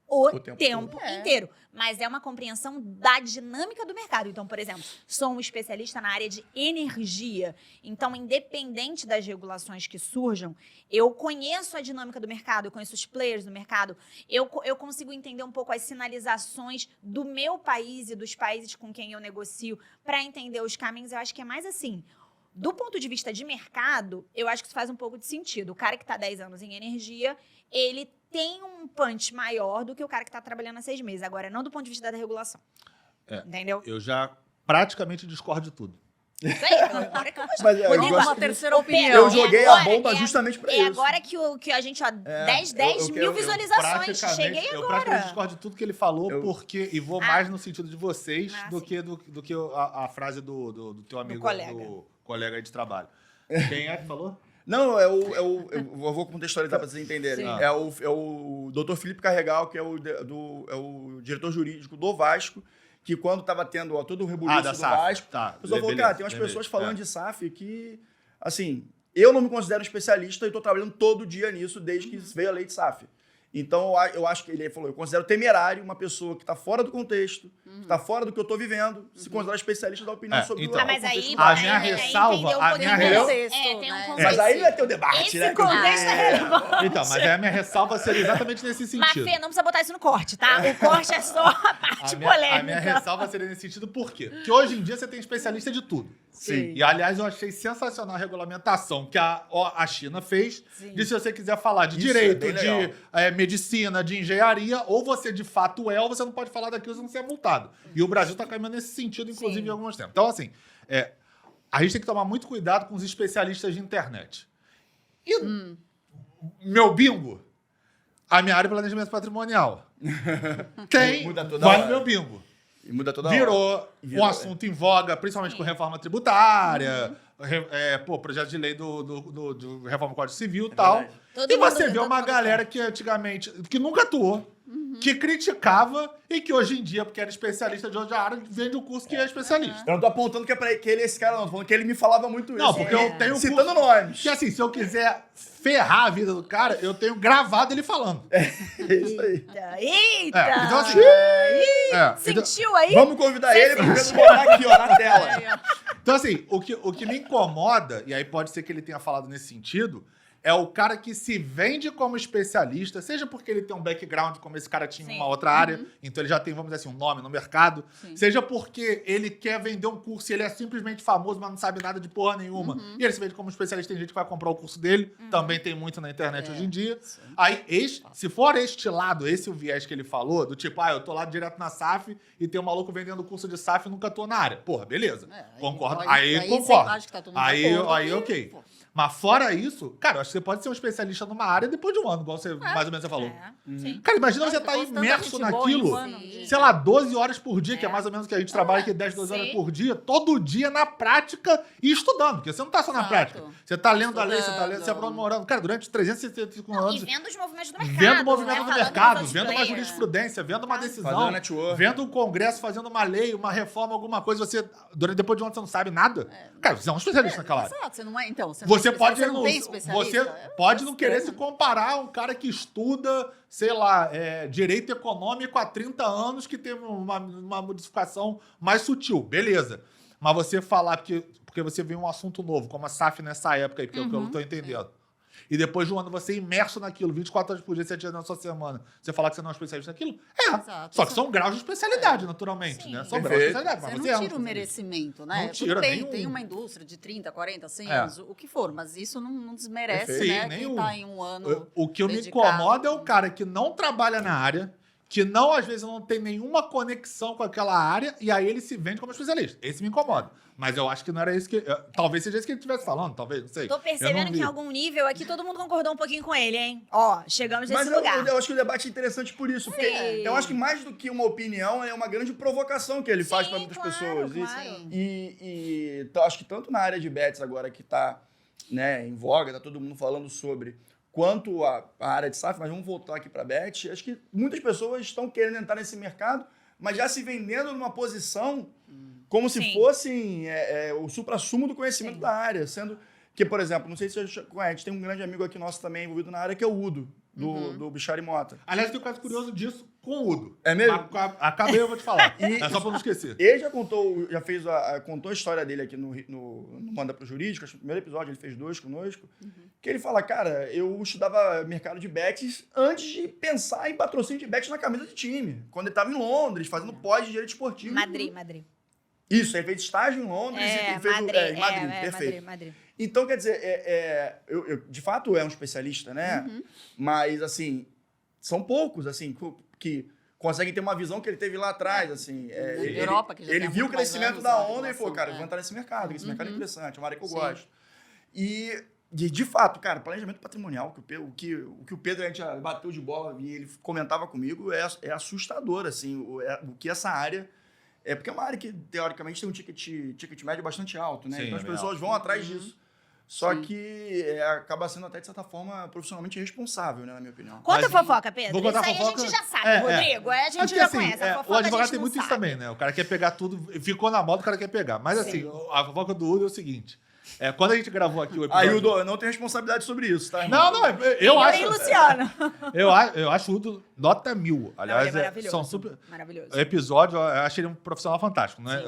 o tempo tempo todo. inteiro. Mas é uma compreensão da dinâmica do mercado. Então, por exemplo, sou um especialista na área de energia. Então, independente das regulações que surjam, eu conheço a dinâmica do mercado, eu conheço os players do mercado, eu consigo entender um pouco as sinalizações do meu país e dos países com quem eu negocio para entender os caminhos. Eu acho que é mais assim. Do ponto de vista de mercado, eu acho que isso faz um pouco de sentido. O cara que está 10 anos em energia, ele tem um punch maior do que o cara que está trabalhando há 6 meses. Agora, não do ponto de vista da regulação. Entendeu? Eu já praticamente discordo de tudo. Isso aí, agora que eu vou Mas, Rodrigo, gosto uma de- terceira Ô, opinião. Pedro, Eu joguei a bomba justamente pra É isso. agora que a gente, ó, 10 eu- mil visualizações. Cheguei Eu praticamente agora. discordo de tudo que ele falou, Eu- porque, e vou mais no sentido de vocês Ah, do sim. que a frase do teu amigo, do colega aí de trabalho. Quem é que falou? Não, eu vou contextualizar para vocês entenderem. Sim. É o Dr. Felipe Carregal, que é o diretor jurídico do Vasco, que quando estava tendo todo o rebuliço da do SAF. Vasco, Tá, a pessoa falou, beleza, cara, tem umas lembrei. pessoas falando de SAF que, assim, eu não me considero especialista e estou trabalhando todo dia nisso desde que veio a lei de SAF. Então, eu acho que ele falou, eu considero temerário uma pessoa que está fora do contexto, que está fora do que eu estou vivendo, se considerar especialista da opinião sobre então, Ah, mas aí, contexto. A minha aí ressalva- entendeu um a pouquinho minha do contexto, É, tem um né? contexto. Mas aí não é teu debate, Esse né? contexto é relevante. Então, mas aí a minha ressalva seria exatamente nesse Mas, sentido. Fê, não precisa botar isso no corte, tá? O corte é só a parte polêmica. A minha ressalva seria nesse sentido, por quê? Porque hoje em dia você tem especialista de tudo. Sim. E, aliás, eu achei sensacional a regulamentação que a China fez, de se você quiser falar de Isso é direito, bem de legal. medicina, de engenharia, ou você de fato ou você não pode falar daquilo se não ser multado. E o Brasil está caminhando nesse sentido, inclusive, Sim. em alguns tempos. Então, assim, a gente tem que tomar muito cuidado com os especialistas de internet. E meu bingo, a minha área de planejamento patrimonial, tem, Muda toda vai hora. no meu bingo. E muda toda hora. Virou Virou, um assunto em voga, principalmente com reforma tributária, projeto de lei do reforma do Código Civil e tal. verdade. Todo E mundo- você vê todo uma mundo galera que antigamente, que nunca atuou, que criticava e que hoje em dia, porque era especialista de outra área, vende o curso que é especialista. Eu não tô apontando que é pra que ele é esse cara, não. Tô falando que ele me falava muito isso. Não, porque eu tenho um Citando curso nomes. que, assim, se eu quiser ferrar a vida do cara, eu tenho gravado ele falando. É isso aí. Eita! Então, assim, então- Sentiu aí? Vamos convidar ele pra Pedro botar aqui, ó, na tela. Então, assim, o que me incomoda, e aí pode ser que ele tenha falado nesse sentido, é o cara que se vende como especialista, seja porque ele tem um background, como esse cara tinha em Sim. uma outra área, então ele já tem, vamos dizer assim, um nome no mercado, Sim. seja porque ele quer vender um curso e ele é simplesmente famoso, mas não sabe nada de porra nenhuma, e ele se vende como especialista, tem gente que vai comprar o curso dele, também tem muito na internet hoje em dia. Aí, se for este lado, esse é o viés que ele falou, do tipo, eu tô lá direto na SAF e tem um maluco vendendo o curso de SAF e nunca tô na área. Porra, beleza. Concordo. Aí concordo. Acho que tá todo mundo Aí, de acordo aí que, ok. pô, Mas fora isso, cara, eu acho que você pode ser um especialista numa área depois de um ano, igual você mais ou menos você falou. Sim. Cara, imagina você Nossa, tá depois tanta imerso gente boa em naquilo, um ano de- sei lá, 12 horas por dia, que é mais ou menos o que a gente trabalha aqui, 10, 12 horas Sim. por dia, todo dia na prática e estudando, porque você não tá só na Exato. prática. Você tá lendo a lei, você tá lendo, Estudando. você aprimorando. Cara, durante 365 Não, e anos, vendo os movimentos do mercado. vendo o movimento né? do Falando com mercado, os vendo uma players. jurisprudência, vendo uma Fazendo decisão, network. vendo um congresso fazendo uma lei, uma reforma, alguma coisa, depois de um ano você não sabe nada. Cara, você é um especialista naquela área. Exato, você não é, então. Você, Você não, pode, você não tem você especialista. pode não querer se comparar a um cara que estuda, sei lá, direito econômico há 30 anos, que tem uma modificação mais sutil. Beleza. Mas você falar porque você vê um assunto novo, como a SAF nessa época aí, porque é o que eu não tô entendendo. E depois de um ano você é imerso naquilo, 24 horas por dia, 7 dias na sua semana, você falar que você não é um especialista naquilo? Exato. Só que são graus de especialidade, naturalmente, Sim. né? São graus de Perfeito. especialidade, mas Você você não é um tira o especialista. merecimento, né? Não tira Tudo bem, nenhum. tem uma indústria de 30, 40, 100 É. anos, o que for, mas isso não desmerece, Perfeito. né? Sim, Quem nenhum. tá em um ano O que me dedicado. incomoda é o cara que não trabalha na área, que não, às vezes, não tem nenhuma conexão com aquela área, e aí ele se vende como especialista. Esse me incomoda. Mas eu acho que não era isso que... Talvez seja isso que ele estivesse falando, talvez, não sei. Tô Eu percebendo não que vi. em algum nível aqui todo mundo concordou um pouquinho com ele, hein? Ó, chegamos nesse Mas lugar. eu acho que o debate é interessante por isso. Porque Sim. eu acho que mais do que uma opinião, é uma grande provocação que ele faz Sim, para muitas claro, pessoas. claro. Então, acho que tanto na área de bets agora que tá, né, em voga, tá todo mundo falando sobre, quanto a área de SAF, mas vamos voltar aqui para bet. Acho que muitas pessoas estão querendo entrar nesse mercado, mas já se vendendo numa posição como se Sim. fossem o suprassumo do conhecimento Sim. da área. Sendo que, por exemplo, não sei se você conhece, tem um grande amigo aqui nosso também envolvido na área, que é o Udo, do Bichari Mota. Aliás, tem um caso curioso disso com o Udo. É mesmo? Acabei, eu vou te falar. E- É só pra não esquecer. Ele já contou, contou a história dele aqui no Manda Pro Jurídico, acho que no primeiro episódio, ele fez 2 conosco, que ele fala, cara, eu estudava mercado de bets antes de pensar em patrocínio de bets na camisa de time, quando ele estava em Londres, fazendo pós de direito esportivo. Madrid. Isso, ele fez estágio em Londres e fez em Madrid, perfeito. Madrid. Então, quer dizer, eu de fato é um especialista, né? Mas, assim, são poucos, assim, que conseguem ter uma visão que ele teve lá atrás, assim. Europa, que já ele tem viu o muito mais crescimento anos da na onda e falou, regulação, cara, eu vou entrar nesse mercado, que esse mercado é interessante, é uma área que eu Sim. gosto. E, de fato, cara, planejamento patrimonial, o que o Pedro, a gente bateu de bola e ele comentava comigo, é assustador, assim, o que essa área... porque é uma área que, teoricamente, tem um ticket médio bastante alto, né? Sim, então as é bem pessoas alto. vão atrás disso. Só Sim. que acaba sendo até, de certa forma, profissionalmente responsável, né, na minha opinião. Conta a Mas- fofoca, Pedro. Vou contar Isso aí fofoca. a gente já sabe, É, Rodrigo. A gente Porque, já assim, conhece. A fofoca o advogado a gente tem não muito isso sabe. também, né? O cara quer pegar tudo, ficou na moda, o cara quer pegar. Mas assim, a fofoca do Udo é o seguinte: quando a gente gravou aqui o episódio. Aí, Udo, eu não tenho responsabilidade sobre isso, tá, irmão? Não, eu acho. E Luciano. Eu acho o Udo nota 1000. Aliás, Não, ele é maravilhoso. são super. Maravilhoso. O episódio, eu achei ele um profissional fantástico, né?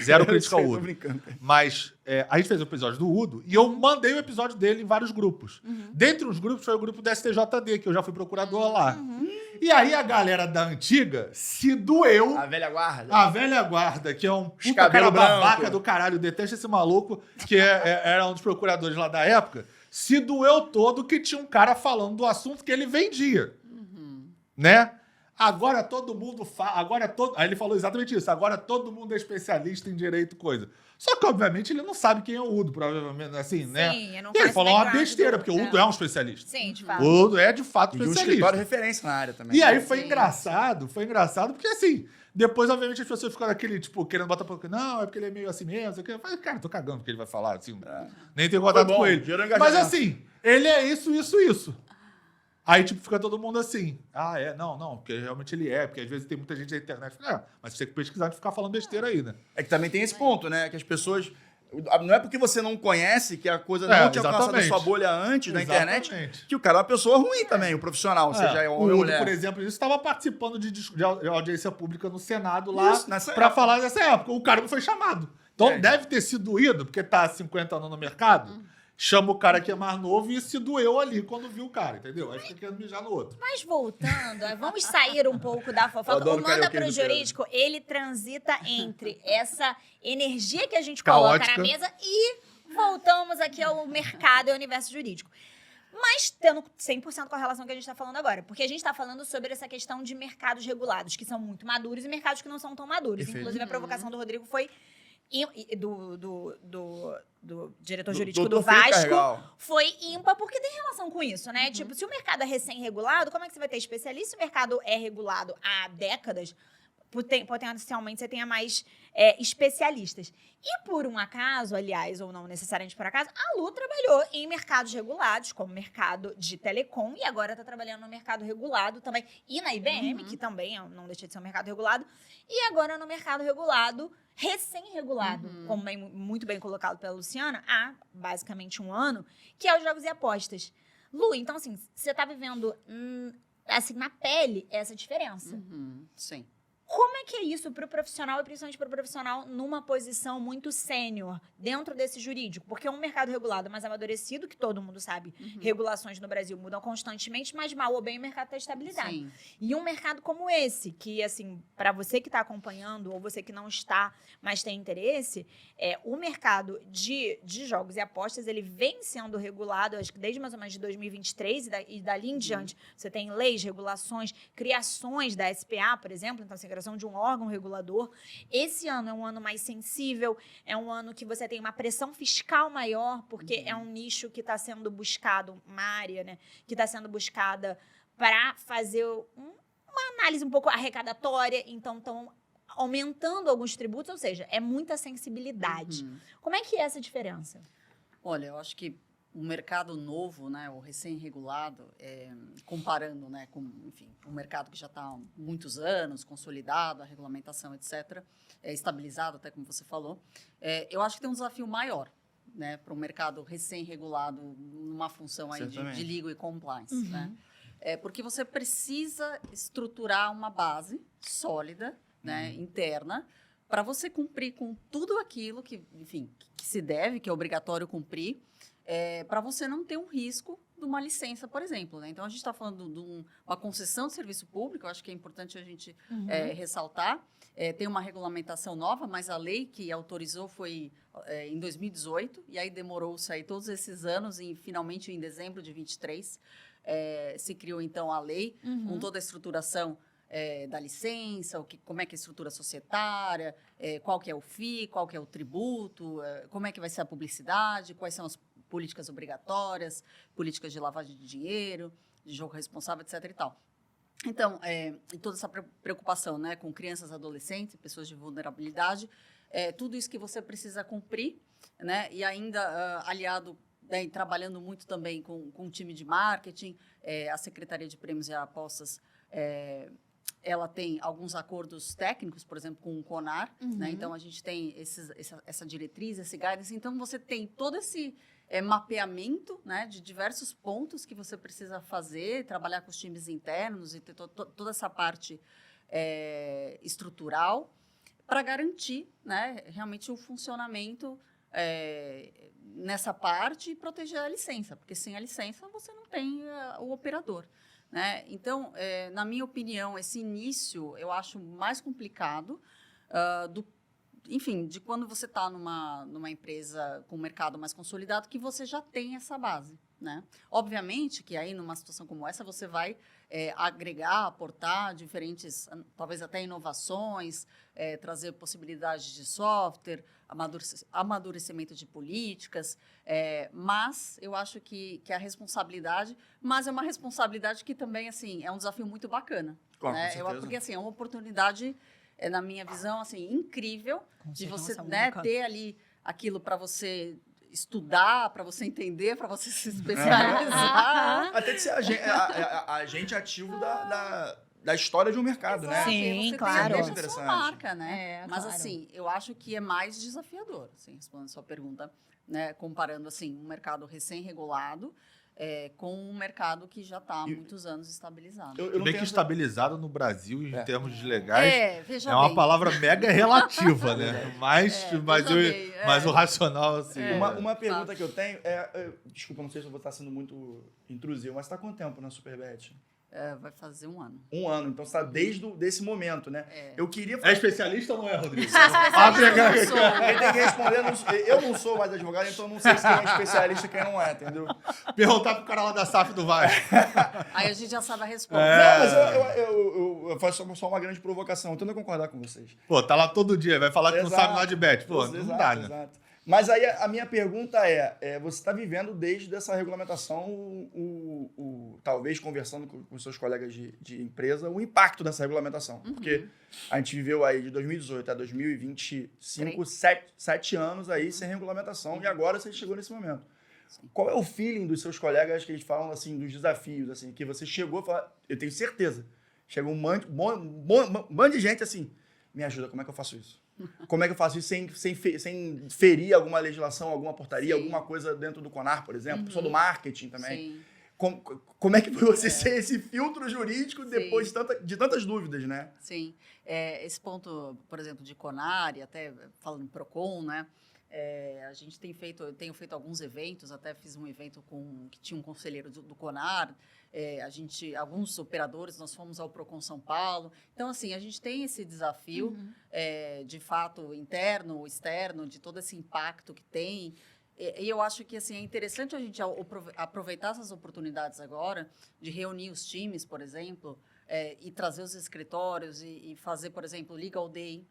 Zero crítica ao Tô Udo. brincando. Mas a gente fez o episódio do Udo e eu mandei o episódio dele em vários grupos. Dentre os grupos foi o grupo do STJD, que eu já fui procurador lá. E aí a galera da antiga se doeu. A velha guarda. A velha guarda, que é um puta cara cabelo babaca branco. do caralho, detesta esse maluco, que era um dos procuradores lá da época, se doeu todo que tinha um cara falando do assunto que ele vendia. Né? Agora todo mundo fala. Aí ele falou exatamente isso. Agora todo mundo é especialista em direito, coisa. Só que, obviamente, ele não sabe quem é o Udo, provavelmente, assim, né? Sim, eu não E ele conheço falou o uma background besteira, do porque o Udo, Udo é um especialista. Sim, de fato. O Udo é, de fato, E de um especialista. escritório referência na área também. E aí foi Sim. engraçado porque assim, depois, obviamente, as pessoas ficam naquele, tipo, querendo botar pra não, é porque ele é meio assim mesmo. Eu falei, cara, tô cagando porque ele vai falar, assim, nem tenho contato Foi bom, com ele. gerou Mas engajamento. assim, ele é isso. Aí, tipo, fica todo mundo assim, não, porque realmente ele porque às vezes tem muita gente na internet. Mas você tem que pesquisar e ficar falando besteira aí, né? É que também tem esse ponto, né? Que as pessoas... Não é porque você não conhece, que a coisa não tinha alcançado a exatamente. sua bolha antes da internet, Exatamente. que o cara é uma pessoa ruim também, o profissional, seja o homem ou Udo, mulher. por exemplo, estava participando de audiência pública no Senado lá Isso, nessa pra época. falar dessa época. O cara não foi chamado. Então deve ter se doído, porque tá há 50 anos no mercado, chama o cara que é mais novo e se doeu ali quando viu o cara, entendeu? Aí fica querendo mijar no outro. Mas voltando, vamos sair um pouco da Eu fofoca. adoro O o Manda karaokê pro do Pedro. Jurídico, ele transita entre essa energia que a gente Caótica. coloca na mesa e voltamos aqui ao mercado e ao universo jurídico. Mas tendo 100% com a relação que a gente está falando agora. Porque a gente está falando sobre essa questão de mercados regulados, que são muito maduros, e mercados que não são tão maduros. Perfeito. Inclusive, a provocação do Rodrigo foi... do diretor jurídico Doutor do Felipe Vasco Carregal. foi ímpar, porque tem relação com isso, né? Tipo, se o mercado é recém-regulado, como é que você vai ter especialista? Se o mercado é regulado há décadas, potencialmente você tenha mais especialistas. E por um acaso, aliás, ou não necessariamente por acaso, a Lu trabalhou em mercados regulados, como o mercado de telecom, e agora está trabalhando no mercado regulado também. E na IBM, que também não deixa de ser um mercado regulado, e agora no mercado regulado, recém-regulado, como muito bem colocado pela Luciana, há basicamente um ano, que é os jogos e apostas. Lu, então assim, você está vivendo assim, na pele essa diferença. Sim. Como é que é isso para o profissional, e principalmente para o profissional numa posição muito sênior dentro desse jurídico? Porque é um mercado regulado mais amadurecido, que todo mundo sabe, regulações no Brasil mudam constantemente, mas mal ou bem o mercado está estabilizado. Sim. E um mercado como esse, que assim, para você que está acompanhando, ou você que não está, mas tem interesse, o mercado de jogos e apostas, ele vem sendo regulado, acho que desde mais ou menos de 2023, e dali em diante, você tem leis, regulações, criações da SPA, por exemplo, então, assim, criação de um órgão regulador. Esse ano é um ano mais sensível, é um ano que você tem uma pressão fiscal maior, porque é um nicho que está sendo buscado, uma área, né, que está sendo buscada para fazer uma análise um pouco arrecadatória, então estão aumentando alguns tributos, ou seja, é muita sensibilidade. Como é que é essa diferença? Olha, eu acho que o mercado novo, né, o recém-regulado, comparando, né, com, enfim, um mercado que já está há muitos anos, consolidado, a regulamentação, etc., estabilizado, até como você falou, eu acho que tem um desafio maior, né, para um mercado recém-regulado, numa função aí de legal e compliance, né? Porque você precisa estruturar uma base sólida, né, interna, para você cumprir com tudo aquilo que, enfim, que se deve, que é obrigatório cumprir, para você não ter um risco de uma licença, por exemplo, né? Então, a gente está falando de uma concessão de serviço público, eu acho que é importante a gente ressaltar. Tem uma regulamentação nova, mas a lei que autorizou foi em 2018, e aí demorou-se aí todos esses anos, e finalmente em dezembro de 23 se criou, então, a lei, com toda a estruturação da licença, como é que é a estrutura societária, qual que é o FII, qual que é o tributo, como é que vai ser a publicidade, quais são as políticas obrigatórias, políticas de lavagem de dinheiro, de jogo responsável, etc. e tal. Então, e toda essa preocupação, né, com crianças, adolescentes, pessoas de vulnerabilidade, tudo isso que você precisa cumprir, né, e ainda aliado, né, trabalhando muito também com o time de marketing, a Secretaria de Prêmios e Apostas, ela tem alguns acordos técnicos, por exemplo, com o CONAR, né, então a gente tem essa diretriz, esse guidance, então você tem todo esse mapeamento, né, de diversos pontos que você precisa fazer, trabalhar com os times internos e ter toda essa parte estrutural para garantir, né, realmente o funcionamento nessa parte e proteger a licença, porque sem a licença você não tem o operador, né? Então, na minha opinião, esse início eu acho mais complicado enfim, de quando você está numa empresa com um mercado mais consolidado, que você já tem essa base, né? Obviamente que aí, numa situação como essa, você vai agregar, aportar diferentes, talvez até inovações, trazer possibilidades de software, amadurecimento de políticas, mas eu acho que a responsabilidade, mas é uma responsabilidade que também, assim, é um desafio muito bacana, Claro, né? com certeza. Porque, assim, é uma oportunidade, na minha visão, assim, incrível, de você, né, ter ali aquilo para você estudar, para você entender, para você se especializar. Até de ser agente ativo da história de um mercado, né? Exato, Sim, e você claro. deixa a Interessante. sua marca, né? Mas, claro. assim, eu acho que é mais desafiador, assim, respondendo a sua pergunta, né? Comparando, assim, um mercado recém-regulado com um mercado que já está há muitos anos estabilizado. Eu Tudo não bem que tenho estabilizado no Brasil, em termos de legais, veja é uma bem. palavra mega relativa, né? Mas veja bem, o racional, assim... Uma pergunta que eu tenho desculpa, não sei se eu vou estar sendo muito intrusivo, mas está quanto tempo na Superbet? Vai fazer um ano. Um ano, então você está desde desse momento, né? Eu queria É especialista ou não é, Rodrigo? Eu sou. Quem tem que responder, eu não sou mais advogado, então não sei se quem é especialista e quem não é, entendeu? Perguntar pro cara lá da SAF do Vale. Aí a gente já sabe a resposta. Não, mas eu faço só uma grande provocação, tentando concordar com vocês. Pô, tá lá todo dia, vai falar que não Exato. sabe nada de bet. Pô, não Exato, dá, né? exato. Mas aí a minha pergunta você está vivendo desde essa regulamentação, talvez conversando com seus colegas de empresa, o impacto dessa regulamentação. Porque a gente viveu aí de 2018 a 2025, 7 anos aí sem regulamentação, e agora você chegou nesse momento. Sim. Qual é o feeling dos seus colegas que eles falam assim, dos desafios, assim, que você chegou a falar, eu tenho certeza, chegou um monte de gente assim, me ajuda, como é que eu faço isso? Como é que eu faço isso sem ferir alguma legislação, alguma portaria, Sim. alguma coisa dentro do CONAR, por exemplo? Pessoal do marketing também. Sim. Como é que foi você ser esse filtro jurídico depois de tantas dúvidas, né? Sim. Esse ponto, por exemplo, de CONAR, e até falando PROCON, né? Eu tenho feito alguns eventos, até fiz um evento que tinha um conselheiro do CONAR, alguns operadores, nós fomos ao PROCON São Paulo. Então, assim, a gente tem esse desafio, de fato, interno, externo, de todo esse impacto que tem. E eu acho que assim, é interessante a gente aproveitar essas oportunidades agora, de reunir os times, por exemplo, e trazer os escritórios e fazer, por exemplo, Legal Day,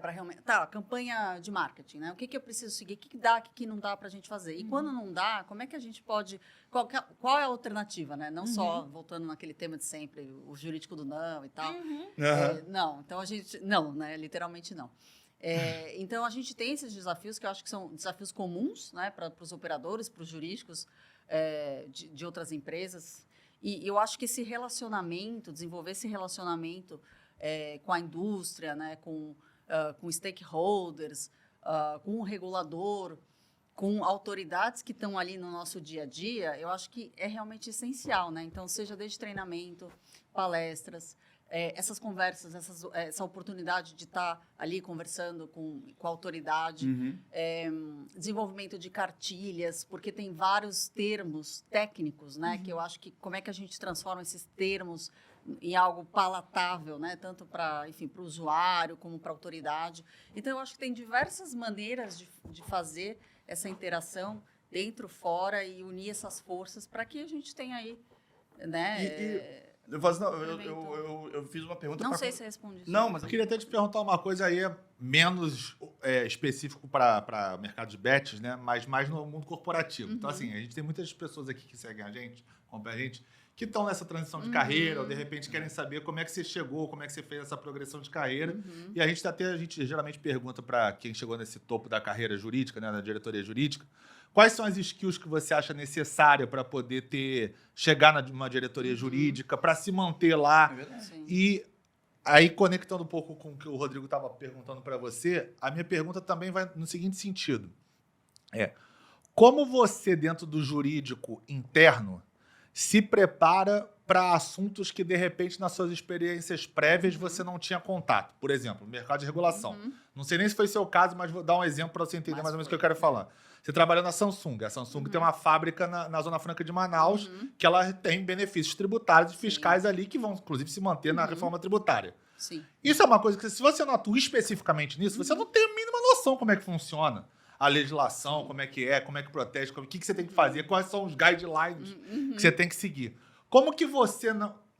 para realmente... campanha de marketing, né? O que eu preciso seguir? O que dá, o que não dá para a gente fazer? E quando não dá, como é que a gente pode... Qual é a alternativa, né? Não só, voltando naquele tema de sempre, o jurídico do não e tal. Não, então a gente... Não, né? Literalmente não. Então, a gente tem esses desafios, que eu acho que são desafios comuns, né? Para os operadores, para os jurídicos de outras empresas. E eu acho que desenvolver esse relacionamento com a indústria, né? Com stakeholders, com o regulador, com autoridades que estão ali no nosso dia a dia, eu acho que é realmente essencial, né? Então, seja desde treinamento, palestras, essas conversas, essa oportunidade de estar ali conversando com a autoridade, desenvolvimento de cartilhas, porque tem vários termos técnicos, né? Que eu acho que como é que a gente transforma esses termos em algo palatável, né? Tanto para o usuário como para a autoridade. Então, eu acho que tem diversas maneiras de fazer essa interação dentro, fora, e unir essas forças para que a gente tenha aí, né? Eu fiz uma pergunta. Não sei se respondi. Não, mas Eu queria até te perguntar uma coisa aí, menos específico para mercado de bets, né? Mas mais no mundo corporativo. Então, assim, a gente tem muitas pessoas aqui que seguem a gente, acompanham a gente, que estão nessa transição de carreira, ou de repente querem saber como é que você chegou, como é que você fez essa progressão de carreira. E a gente geralmente pergunta para quem chegou nesse topo da carreira jurídica, né, na diretoria jurídica, quais são as skills que você acha necessária para poder chegar numa diretoria jurídica, para se manter lá. É verdade. Sim. E aí, conectando um pouco com o que o Rodrigo estava perguntando para você, a minha pergunta também vai no seguinte sentido. Como você, dentro do jurídico interno, se prepara para assuntos que, de repente, nas suas experiências prévias, você não tinha contato? Por exemplo, mercado de regulação. Não sei nem se foi seu caso, mas vou dar um exemplo para você entender mais ou menos o que eu quero falar. Você trabalhou na Samsung. A Samsung tem uma fábrica na Zona Franca de Manaus, que ela tem benefícios tributários e fiscais ali que vão, inclusive, se manter na reforma tributária. Sim. Isso é uma coisa que, se você não atua especificamente nisso, você não tem a mínima noção como é que funciona a legislação, como é que protege, o que você tem que fazer, quais são os guidelines que você tem que seguir. Como que você,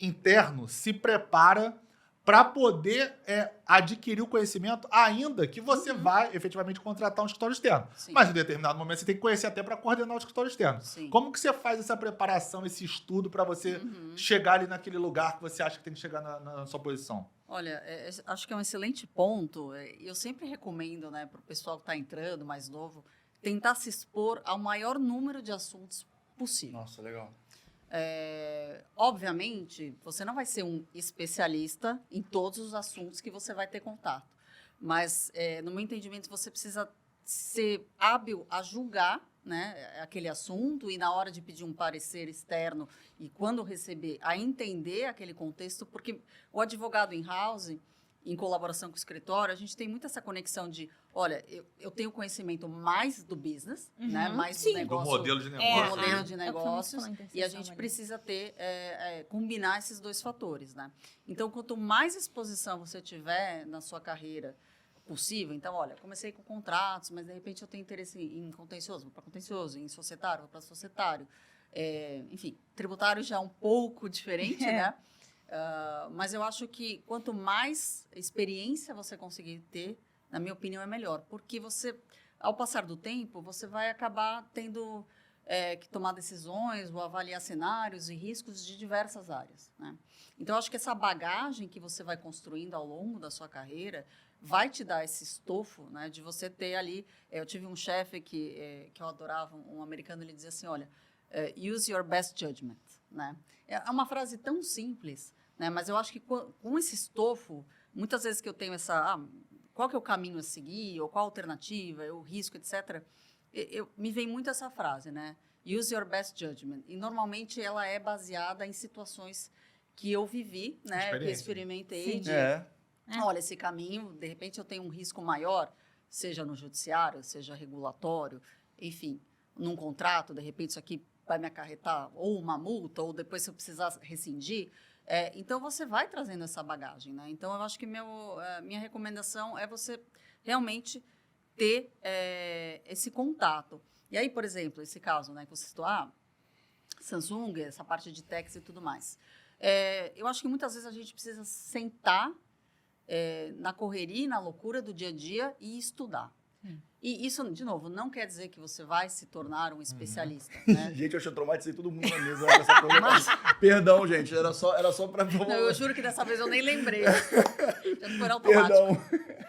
interno, se prepara para poder adquirir o conhecimento, ainda que você vai efetivamente contratar um escritório externo. Sim. Mas em determinado momento você tem que conhecer até para coordenar o escritório externo. Sim. Como que você faz essa preparação, esse estudo para você chegar ali naquele lugar que você acha que tem que chegar na sua posição? Olha, acho que é um excelente ponto. Eu sempre recomendo, né, para o pessoal que está entrando, mais novo, tentar se expor ao maior número de assuntos possível. Nossa, legal. Obviamente, você não vai ser um especialista em todos os assuntos que você vai ter contato. Mas, no meu entendimento, você precisa ser hábil a julgar, né, aquele assunto e, na hora de pedir um parecer externo e, quando receber, a entender aquele contexto, porque o advogado in-house, em colaboração com o escritório, a gente tem muito essa conexão de, olha, eu tenho conhecimento mais do business, né, mais do negócio, Do modelo de do negócio. modelo de É o que negócios, falou, e a gente precisa ter, combinar esses dois fatores, né? Então, quanto mais exposição você tiver na sua carreira possível, então, olha, comecei com contratos, mas de repente eu tenho interesse em contencioso, vou para contencioso, em societário, vou para societário, enfim, tributário já é um pouco diferente, né? Mas eu acho que quanto mais experiência você conseguir ter, na minha opinião, é melhor. Porque você, ao passar do tempo, você vai acabar tendo que tomar decisões ou avaliar cenários e riscos de diversas áreas, né? Então, eu acho que essa bagagem que você vai construindo ao longo da sua carreira vai te dar esse estofo, né, de você ter ali... eu tive um chefe que eu adorava, um americano, ele dizia assim, olha, use your best judgment, né? É uma frase tão simples, né, mas eu acho que com esse estofo, muitas vezes que eu tenho essa... qual que é o caminho a seguir, ou qual a alternativa, o risco, etc., me vem muito essa frase, né? Use your best judgment. E, normalmente, ela é baseada em situações que eu vivi, né, que experimentei. Olha, esse caminho, de repente, eu tenho um risco maior, seja no judiciário, seja regulatório, enfim, num contrato, de repente, isso aqui vai me acarretar ou uma multa, ou depois, se eu precisar rescindir. Então, você vai trazendo essa bagagem, né? Então, eu acho que minha recomendação é você realmente ter esse contato. E aí, por exemplo, esse caso, né, que você citou, Samsung, essa parte de techs e tudo mais. Eu acho que muitas vezes a gente precisa sentar na correria e na loucura do dia a dia e estudar. E isso, de novo, não quer dizer que você vai se tornar um especialista, né? Gente, eu achei traumatizei todo mundo na mesa com essa coisa. Perdão, gente, era só para... Não, eu juro que dessa vez eu nem lembrei. Já foi automático. Perdão.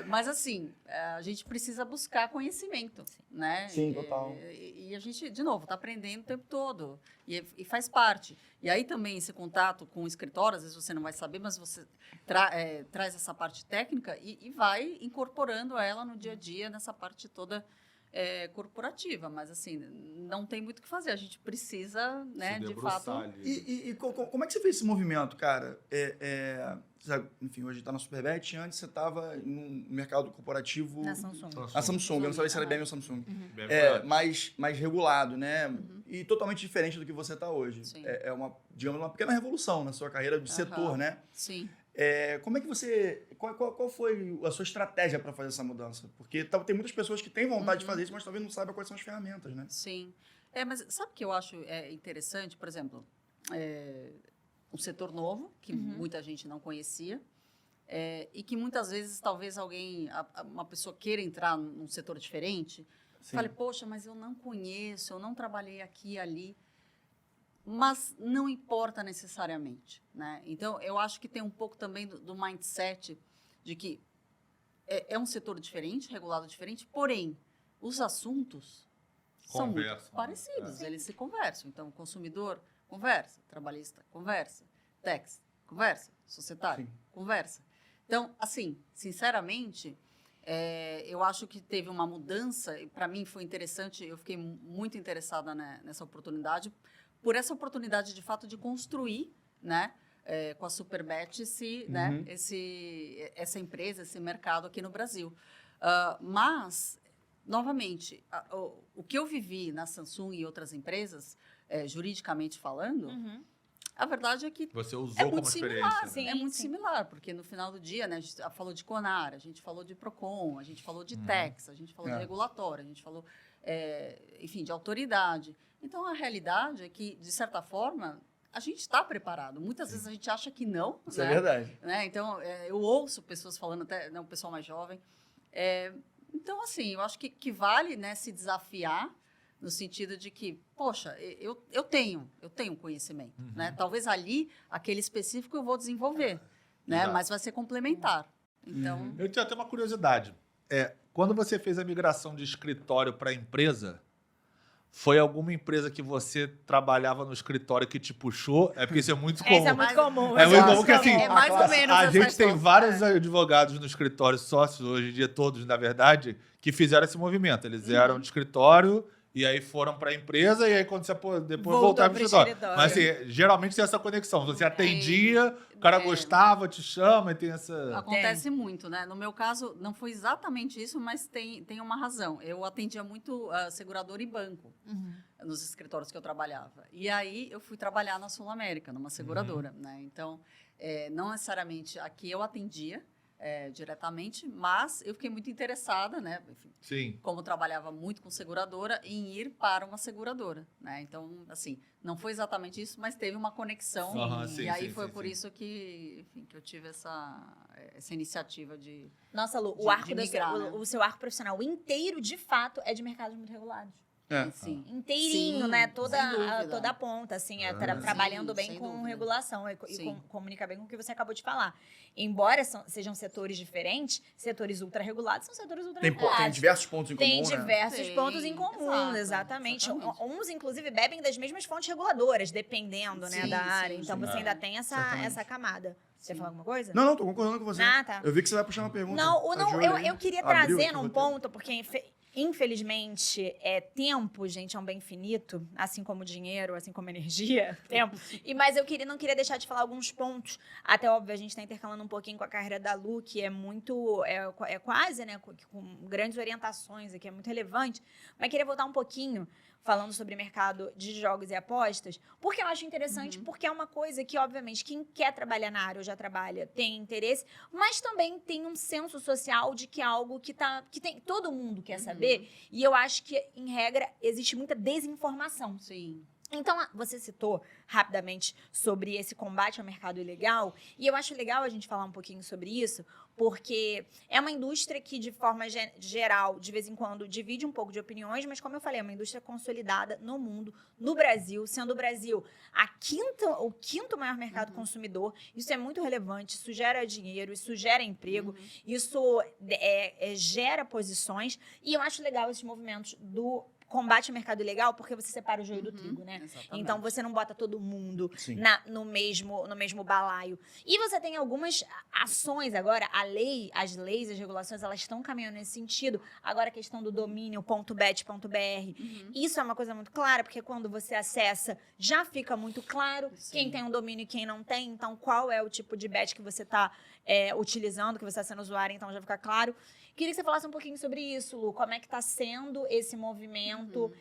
Mas, assim, a gente precisa buscar conhecimento, né? Sim, total. E a gente, de novo, está aprendendo o tempo todo. E faz parte. E aí também esse contato com o escritório, às vezes você não vai saber, mas você traz essa parte técnica e vai incorporando ela no dia a dia, nessa parte toda corporativa. Mas, assim, não tem muito o que fazer. A gente precisa, né, de fato... E como é que você fez esse movimento, cara? Enfim, hoje está na Superbet, antes você estava no mercado corporativo... Na Samsung. A Samsung, eu não sabia se era IBM ou Samsung. Uhum. Mais regulado, né? E totalmente diferente do que você está hoje. Sim. Digamos, uma pequena revolução na sua carreira de setor, né? Sim. Como é que você... Qual foi a sua estratégia para fazer essa mudança? Porque tem muitas pessoas que têm vontade de fazer isso, mas talvez não saibam quais são as ferramentas, né? Sim. Mas sabe o que eu acho interessante? Por exemplo, um setor novo, que muita gente não conhecia, e que muitas vezes talvez uma pessoa queira entrar num setor diferente, fale, poxa, mas eu não conheço, eu não trabalhei aqui e ali. Mas não importa necessariamente, né? Então, eu acho que tem um pouco também do mindset de que é um setor diferente, regulado diferente, porém, os assuntos são muito parecidos, eles se conversam. Então, o consumidor conversa, trabalhista conversa, tax conversa, societário conversa. Então, assim, sinceramente, eu acho que teve uma mudança, e para mim foi interessante, eu fiquei muito interessada nessa oportunidade, por essa oportunidade, de fato, de construir, né, com a Superbet né, essa empresa, esse mercado aqui no Brasil. Mas, novamente, o que eu vivi na Samsung e outras empresas, juridicamente falando, a verdade é que você usou como experiência. Sim, é muito similar, porque no final do dia, né, a gente falou de CONAR, a gente falou de PROCON, a gente falou de TEX, a gente falou de regulatório, a gente falou, enfim, de autoridade. Então, a realidade é que, de certa forma, a gente está preparado. Muitas vezes a gente acha que não. Isso é verdade. Né? Então, eu ouço pessoas falando, até o pessoal mais jovem. Então, assim, eu acho que vale, né, se desafiar no sentido de que, poxa, eu tenho conhecimento. Né? Talvez ali, aquele específico, eu vou desenvolver, né? Mas vai ser complementar. Então... Eu tinha até uma curiosidade. Quando você fez a migração de escritório para empresa, foi alguma empresa que você trabalhava no escritório que te puxou? É porque isso é muito comum. Isso é muito comum. É muito comum, porque assim, é mais ou menos a essa gente tem história. vários advogados no escritório, sócios, hoje em dia todos, na verdade, que fizeram esse movimento. Eles eram de escritório e aí foram para a empresa e aí quando você depois voltaram para o escritório. Mas assim, geralmente tem essa conexão. Você atendia, o cara gostava, te chama e tem essa... Acontece muito, né? No meu caso, não foi exatamente isso, mas tem uma razão. Eu atendia muito seguradora e banco nos escritórios que eu trabalhava. E aí eu fui trabalhar na Sul América, numa seguradora, né? Então, não necessariamente aqui eu atendia diretamente, mas eu fiquei muito interessada, né? Enfim, Sim. como eu trabalhava muito com seguradora, em ir para uma seguradora, né? Então, assim, não foi exatamente isso, mas teve uma conexão. Sim, e aí sim, foi sim, por sim. isso que eu tive essa iniciativa de... Nossa, Lu, migrar, né? o seu arco profissional inteiro, de fato, é de mercados muito regulados. Sim. Inteirinho, Sim, né? sem Toda dúvida. a ponta, assim, Sim, trabalhando bem sem com dúvida. regulação e Sim. comunica bem com o que você acabou de falar. Embora sejam setores diferentes, setores ultra-regulados são setores Tem ultra-regulados. diversos pontos em comum, Tem né? diversos Tem, pontos em comum, exatamente. Uns, inclusive, bebem das mesmas fontes reguladoras, dependendo, né, Sim, da sim, área. Então, sim. você ainda tem Certamente. essa camada. Você ia falar alguma coisa? Não, tô concordando com você. Ah, tá. Eu vi que você vai puxar uma pergunta. Não, Tá de olho aí. eu queria Abriu trazer aqui o num roteiro. ponto, porque infelizmente tempo, gente, é um bem finito, assim como dinheiro, assim como energia, tempo. Mas eu não queria deixar de falar alguns pontos. Até, óbvio, a gente está intercalando um pouquinho com a carreira da Lu, que é muito, quase, né, com grandes orientações aqui, é muito relevante. Mas queria voltar um pouquinho falando sobre mercado de jogos e apostas, porque eu acho interessante, porque é uma coisa que, obviamente, quem quer trabalhar na área ou já trabalha tem interesse, mas também tem um senso social de que é algo que todo mundo quer saber, e eu acho que, em regra, existe muita desinformação. Sim. Então, você citou rapidamente sobre esse combate ao mercado ilegal, e eu acho legal a gente falar um pouquinho sobre isso, porque é uma indústria que, de forma geral, de vez em quando, divide um pouco de opiniões, mas, como eu falei, é uma indústria consolidada no mundo, no Brasil, sendo o Brasil o quinto maior mercado consumidor. Isso é muito relevante, isso gera dinheiro, isso gera emprego, isso gera posições, e eu acho legal esses movimentos do combate ao mercado ilegal, porque você separa o joio do trigo, né? Exatamente. Então, você não bota todo mundo Sim. no mesmo balaio. E você tem algumas ações agora, as leis, as regulações, elas estão caminhando nesse sentido. Agora, a questão do domínio .bet.br. Isso é uma coisa muito clara, porque quando você acessa, já fica muito claro quem tem um domínio e quem não tem. Então, qual é o tipo de bet que você está utilizando, que você está sendo usuário, então já fica claro. Queria que você falasse um pouquinho sobre isso, Lu. Como é que está sendo esse movimento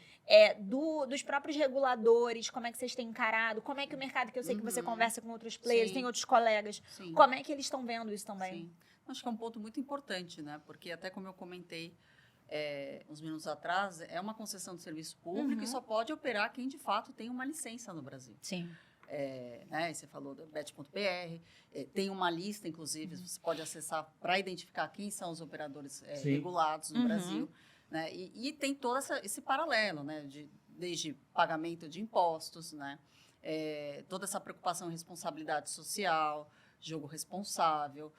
dos próprios reguladores? Como é que vocês têm encarado? Como é que o mercado, que eu sei que você conversa com outros players, tem outros colegas, como é que eles estão vendo isso também? Sim. Acho que é um ponto muito importante, né? Porque até como eu comentei uns minutos atrás, é uma concessão de serviço público e só pode operar quem, de fato, tem uma licença no Brasil. Sim. né? Você falou da Bet.br, tem uma lista, inclusive, você pode acessar para identificar quem são os operadores regulados no Brasil, né? E tem todo esse paralelo, né? Desde pagamento de impostos, né? Toda essa preocupação em responsabilidade social, jogo responsável,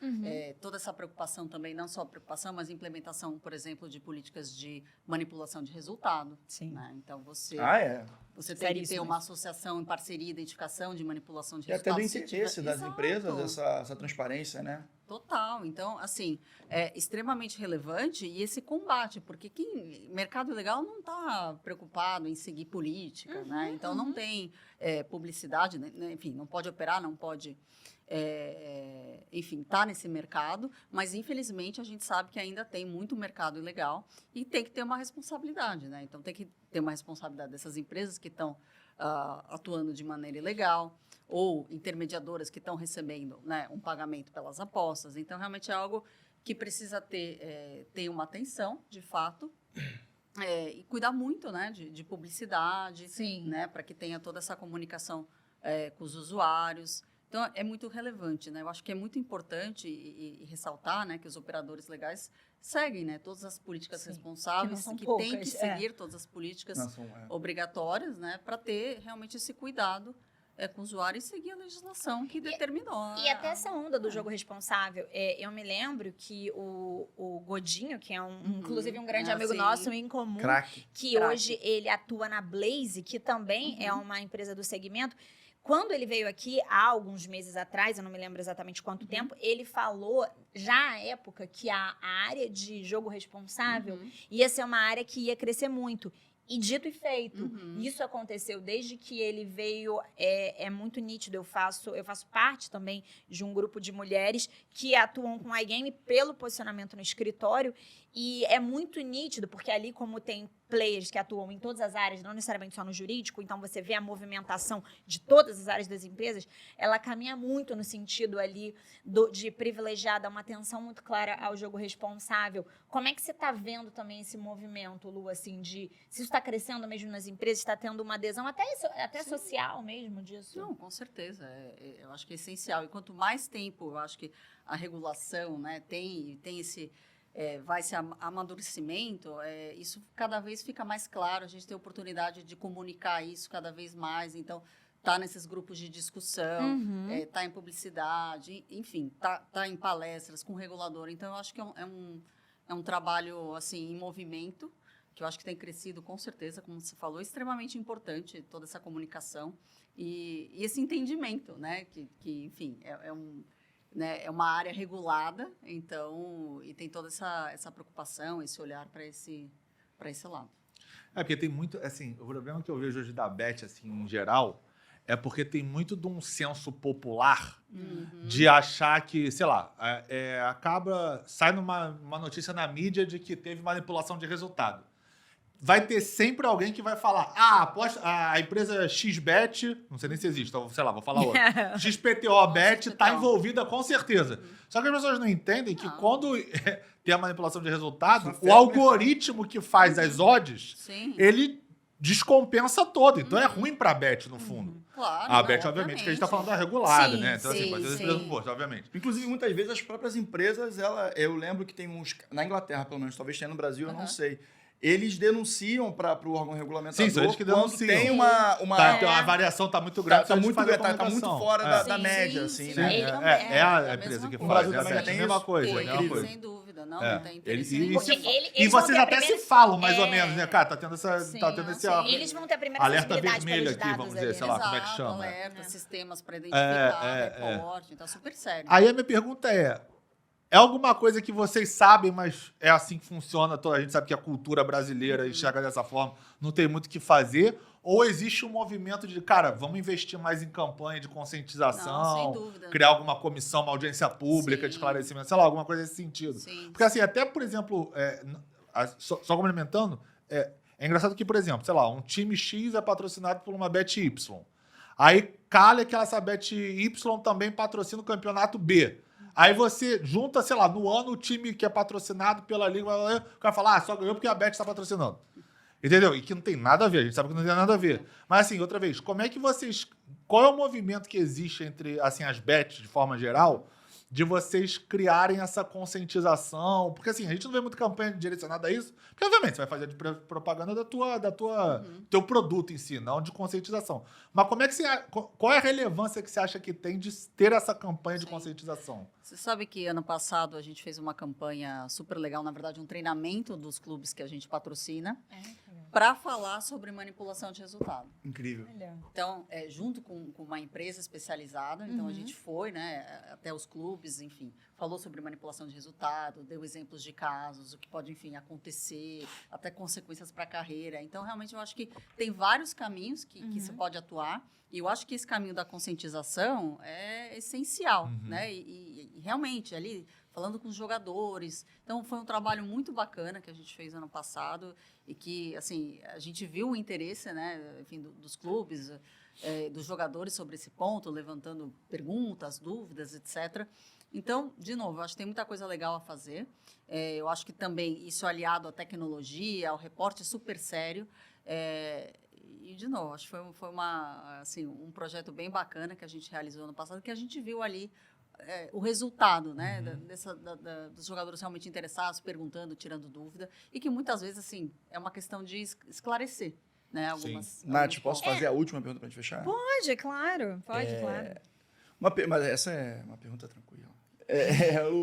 toda essa preocupação também, não só preocupação, mas implementação, por exemplo, de políticas de manipulação de resultado. Sim. Né? Então, você tem que ter uma associação em parceria, identificação de manipulação de resultado. E até do interesse das empresas, essa transparência, né? Total. Então, assim, é extremamente relevante e esse combate, porque mercado ilegal não está preocupado em seguir política, né? Então, não tem publicidade, né? Enfim, não pode operar, não pode... enfim, está nesse mercado, mas infelizmente a gente sabe que ainda tem muito mercado ilegal e tem que ter uma responsabilidade, né? Então tem que ter uma responsabilidade dessas empresas que estão atuando de maneira ilegal ou intermediadoras que estão recebendo, né, um pagamento pelas apostas. Então realmente é algo que precisa ter uma atenção, de fato, e cuidar muito, né, de publicidade, né, para que tenha toda essa comunicação com os usuários. Então, é muito relevante, né? Eu acho que é muito importante e ressaltar, né, que os operadores legais seguem, né, todas as políticas responsáveis, que têm que seguir todas as políticas obrigatórias, né, para ter realmente esse cuidado com o usuário e seguir a legislação que determinou. E até essa onda do jogo responsável, eu me lembro que o Godinho, que é inclusive um grande amigo nosso em comum, que hoje ele atua na Blaze, que também é uma empresa do segmento. Quando ele veio aqui, há alguns meses atrás, eu não me lembro exatamente quanto tempo, ele falou, já à época, que a área de jogo responsável ia ser uma área que ia crescer muito. E dito e feito, isso aconteceu desde que ele veio, é muito nítido. Eu faço parte também de um grupo de mulheres que atuam com iGame pelo posicionamento no escritório, e é muito nítido, porque ali, como tem players que atuam em todas as áreas, não necessariamente só no jurídico, então você vê a movimentação de todas as áreas das empresas, ela caminha muito no sentido ali de privilegiar, dar uma atenção muito clara ao jogo responsável. Como é que você está vendo também esse movimento, Lu, assim, se isso está crescendo mesmo nas empresas, está tendo uma adesão até social mesmo disso? Não, com certeza. Eu acho que é essencial. E quanto mais tempo, eu acho que a regulação, né, tem esse... vai ser amadurecimento, isso cada vez fica mais claro, a gente tem a oportunidade de comunicar isso cada vez mais, então tá nesses grupos de discussão, tá em publicidade, enfim, tá em palestras com o regulador, então eu acho que é um trabalho assim, em movimento, que eu acho que tem crescido com certeza, como você falou, extremamente importante toda essa comunicação e esse entendimento, né, que enfim, né, é uma área regulada, então, e tem toda essa preocupação, esse olhar para esse lado. Porque tem muito, assim, o problema que eu vejo hoje da Bet, assim, em geral, é porque tem muito de um senso popular de achar que, sei lá, sai numa notícia na mídia de que teve manipulação de resultado. Vai ter sempre alguém que vai falar, a empresa XBet, não sei nem se existe, então, sei lá, vou falar outra. XPTO Bet está envolvida com certeza. Só que as pessoas não entendem que quando tem a manipulação de resultado, o algoritmo que faz as odds, ele descompensa todo. Então é ruim para a Bet, no fundo. Claro, a Bet, obviamente, que a gente está falando da regulada, né? Então, assim, pode ter empresas boas, obviamente. Inclusive, muitas vezes, as próprias empresas, eu lembro que tem uns... Na Inglaterra, pelo menos, talvez tenha no Brasil, eu não sei. Eles denunciam para o órgão regulamentador. Sim, eles que denunciam. Quando tem uma... A variação está muito grande. Tá muito fora da média, assim, né? É a empresa que faz. É a mesma coisa. Sem dúvida, não tem interesse. E vocês até se falam, mais ou menos, né? Cara, tá tendo esse eles vão ter a primeira alerta vermelho aqui, vamos dizer, sei lá, como é que chama. Alerta, sistemas para identificar, reporte, então super sério. Aí a minha pergunta é alguma coisa que vocês sabem, mas é assim que funciona, a gente sabe que a cultura brasileira enxerga dessa forma, não tem muito o que fazer, ou existe um movimento de, cara, vamos investir mais em campanha de conscientização, sem dúvida. Criar alguma comissão, uma audiência pública de esclarecimento, sei lá, alguma coisa nesse sentido. Porque assim, até, por exemplo, só complementando, é engraçado que, por exemplo, sei lá, um time X é patrocinado por uma Bet Y. Aí calha que essa Bet Y também patrocina o campeonato B. Aí você junta, sei lá, no ano o time que é patrocinado pela Liga, o cara fala, só ganhou porque a Bet está patrocinando. Entendeu? E que não tem nada a ver, a gente sabe que não tem nada a ver. Mas assim, outra vez, como é que vocês... Qual é o movimento que existe entre, assim, as bets, de forma geral, de vocês criarem essa conscientização? Porque assim, a gente não vê muita campanha direcionada a isso, porque obviamente você vai fazer de propaganda teu produto em si, não de conscientização. Mas como é que qual é a relevância que você acha que tem de ter essa campanha de conscientização? Você sabe que ano passado a gente fez uma campanha super legal, na verdade um treinamento dos clubes que a gente patrocina, para falar sobre manipulação de resultado. Incrível. Então, junto com uma empresa especializada, então a gente foi, né, até os clubes, enfim, falou sobre manipulação de resultado, deu exemplos de casos, o que pode, enfim, acontecer, até consequências para a carreira. Então, realmente, eu acho que tem vários caminhos que você pode atuar, e eu acho que esse caminho da conscientização é essencial, né, e realmente, ali, falando com os jogadores. Então, foi um trabalho muito bacana que a gente fez ano passado e que, assim, a gente viu o interesse, né, enfim, dos clubes, dos jogadores sobre esse ponto, levantando perguntas, dúvidas, etc. Então, de novo, eu acho que tem muita coisa legal a fazer. Eu acho que também isso aliado à tecnologia, ao reporte super sério. E, de novo, acho que foi assim, um projeto bem bacana que a gente realizou ano passado, que a gente viu ali o resultado, né, dos jogadores realmente interessados, perguntando, tirando dúvida, e que muitas vezes, assim, é uma questão de esclarecer, né, algumas... Nath, posso fazer a última pergunta para a gente fechar? Pode, claro. Claro. Mas essa é uma pergunta tranquila.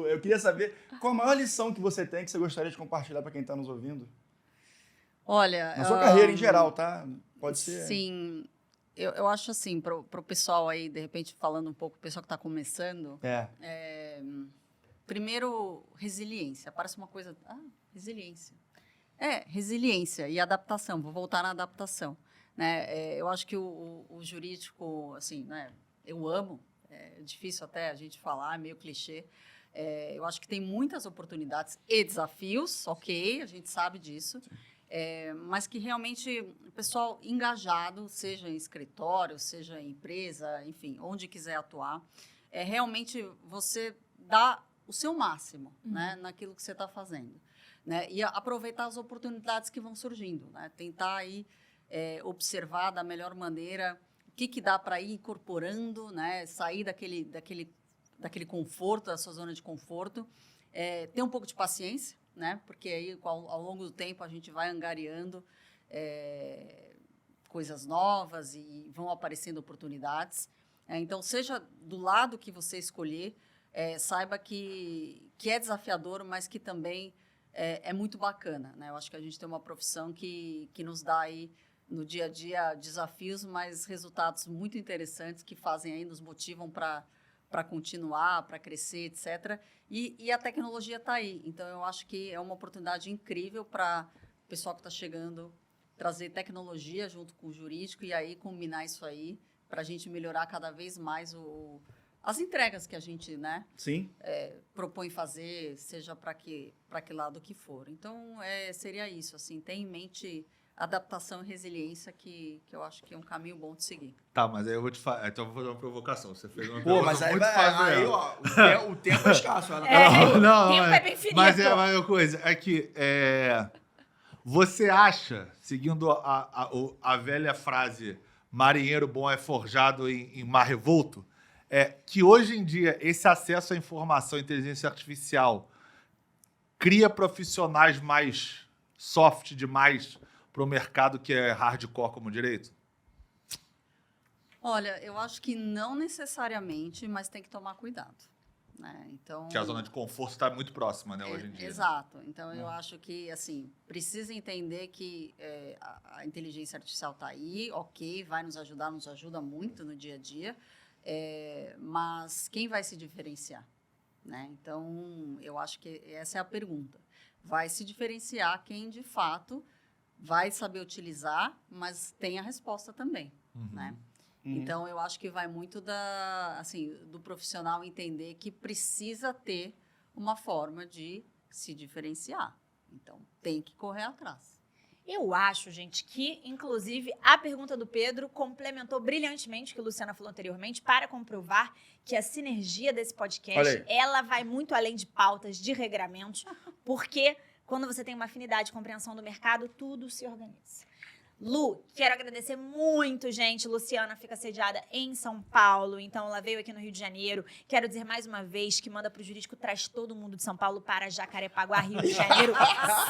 Eu queria saber qual a maior lição que você tem que você gostaria de compartilhar para quem está nos ouvindo? Olha... Na sua carreira em geral, tá? Pode ser... Sim... Eu acho assim, para o pessoal aí, de repente, falando um pouco, o pessoal que está começando, primeiro, resiliência. Parece uma coisa... resiliência. Resiliência e adaptação. Vou voltar na adaptação. Né? Eu acho que o jurídico, assim, né, eu amo, é difícil até a gente falar, é meio clichê. Eu acho que tem muitas oportunidades e desafios, ok, a gente sabe disso. Mas que realmente o pessoal engajado, seja em escritório, seja em empresa, enfim, onde quiser atuar, realmente você dá o seu máximo, né, naquilo que você está fazendo, né, e aproveitar as oportunidades que vão surgindo, né, tentar aí observar da melhor maneira o que dá para ir incorporando, né, sair daquele conforto, da sua zona de conforto, ter um pouco de paciência, né? Porque aí, ao longo do tempo, a gente vai angariando coisas novas e vão aparecendo oportunidades. Então, seja do lado que você escolher, saiba que é desafiador, mas que também é muito bacana, né? Eu acho que a gente tem uma profissão que nos dá aí, no dia a dia, desafios, mas resultados muito interessantes que fazem aí, nos motivam para continuar, para crescer, etc. E a tecnologia está aí. Então, eu acho que é uma oportunidade incrível para o pessoal que está chegando trazer tecnologia junto com o jurídico e aí combinar isso aí para a gente melhorar cada vez mais as entregas que a gente, né, propõe fazer, seja para que lado que for. Então, seria isso. Assim, tem em mente... adaptação e resiliência que eu acho que é um caminho bom de seguir. Tá, mas aí eu vou te falar. Então eu vou fazer uma provocação. Você fez uma pergunta mas aí muito aí, ó, o tempo é escasso. O tempo é bem finito. Mas é uma coisa. É que você acha, seguindo a velha frase marinheiro bom é forjado em mar revolto, que hoje em dia esse acesso à informação, inteligência artificial, cria profissionais mais soft demais para o mercado que é hardcore como direito? Olha, eu acho que não necessariamente, mas tem que tomar cuidado. Né? Então, que a zona de conforto está muito próxima, né, hoje em dia. Exato. Então, eu acho que, assim, precisa entender que a inteligência artificial está aí, ok, vai nos ajudar, nos ajuda muito no dia a dia, mas quem vai se diferenciar? Né? Então, eu acho que essa é a pergunta. Vai se diferenciar quem, de fato, vai saber utilizar, mas tem a resposta também, né? Então, eu acho que vai muito do profissional entender que precisa ter uma forma de se diferenciar. Então, tem que correr atrás. Eu acho, gente, que, inclusive, a pergunta do Pedro complementou brilhantemente o que a Luciana falou anteriormente para comprovar que a sinergia desse podcast, ela vai muito além de pautas, de regramentos, porque Quando você tem uma afinidade, compreensão do mercado, tudo se organiza. Lu, quero agradecer muito, gente. Luciana fica sediada em São Paulo, então ela veio aqui no Rio de Janeiro. Quero dizer mais uma vez que Manda pro Jurídico traz todo mundo de São Paulo para Jacarepaguá, Rio de Janeiro.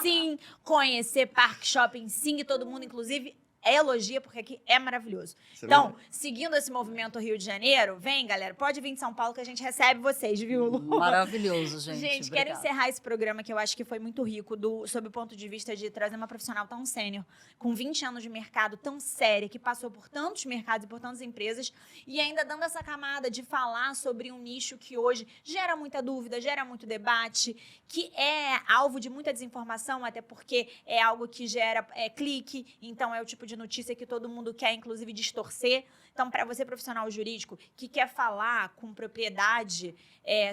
Sim, conhecer Parque Shopping, sim, e todo mundo, inclusive, elogia, porque aqui é maravilhoso. Então, seguindo esse movimento Rio de Janeiro, vem, galera, pode vir de São Paulo que a gente recebe vocês, viu, Lu? Maravilhoso, gente. Gente, Obrigada. quero encerrar esse programa que eu acho que foi muito rico, sob o ponto de vista de trazer uma profissional tão sênior, com 20 anos de mercado, tão séria, que passou por tantos mercados e por tantas empresas, e ainda dando essa camada de falar sobre um nicho que hoje gera muita dúvida, gera muito debate, que é alvo de muita desinformação, até porque é algo que gera clique, então é o tipo de notícia que todo mundo quer, inclusive, distorcer. Então, para você, profissional jurídico, que quer falar com propriedade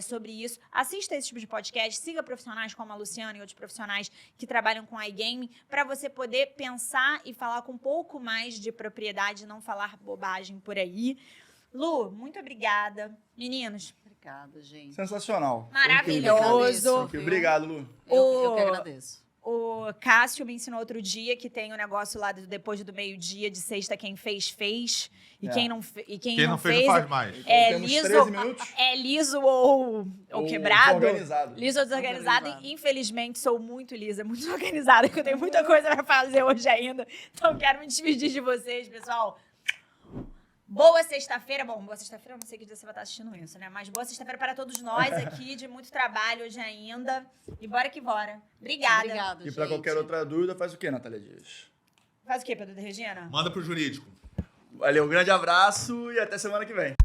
sobre isso, assista esse tipo de podcast, siga profissionais como a Luciana e outros profissionais que trabalham com iGaming, para você poder pensar e falar com um pouco mais de propriedade, não falar bobagem por aí. Lu, muito obrigada. Meninos, Obrigada, gente. Sensacional. maravilhoso. Incrível. Obrigado, Lu. Eu que agradeço. O Cássio me ensinou outro dia que tem o negócio lá depois do meio-dia, de sexta, quem fez, fez. E quem não, Quem não fez, não faz mais. Então, é temos liso, 13 minutos. é liso ou quebrado. Desorganizado. Liso ou desorganizado. Desorganizado. E, infelizmente, sou muito lisa, muito desorganizada, porque eu tenho muita coisa pra fazer hoje ainda. Então, quero me despedir de vocês, pessoal. Boa sexta-feira. Bom, boa sexta-feira, eu não sei que dia você vai estar assistindo isso, né? Mas boa sexta-feira para todos nós aqui, de muito trabalho hoje ainda. E bora que bora. Obrigada. Obrigada, E para gente. qualquer outra dúvida, faz o quê, Natália Dias? Faz o quê, Pedro de Regina? Manda pro jurídico. Valeu, um grande abraço e até semana que vem.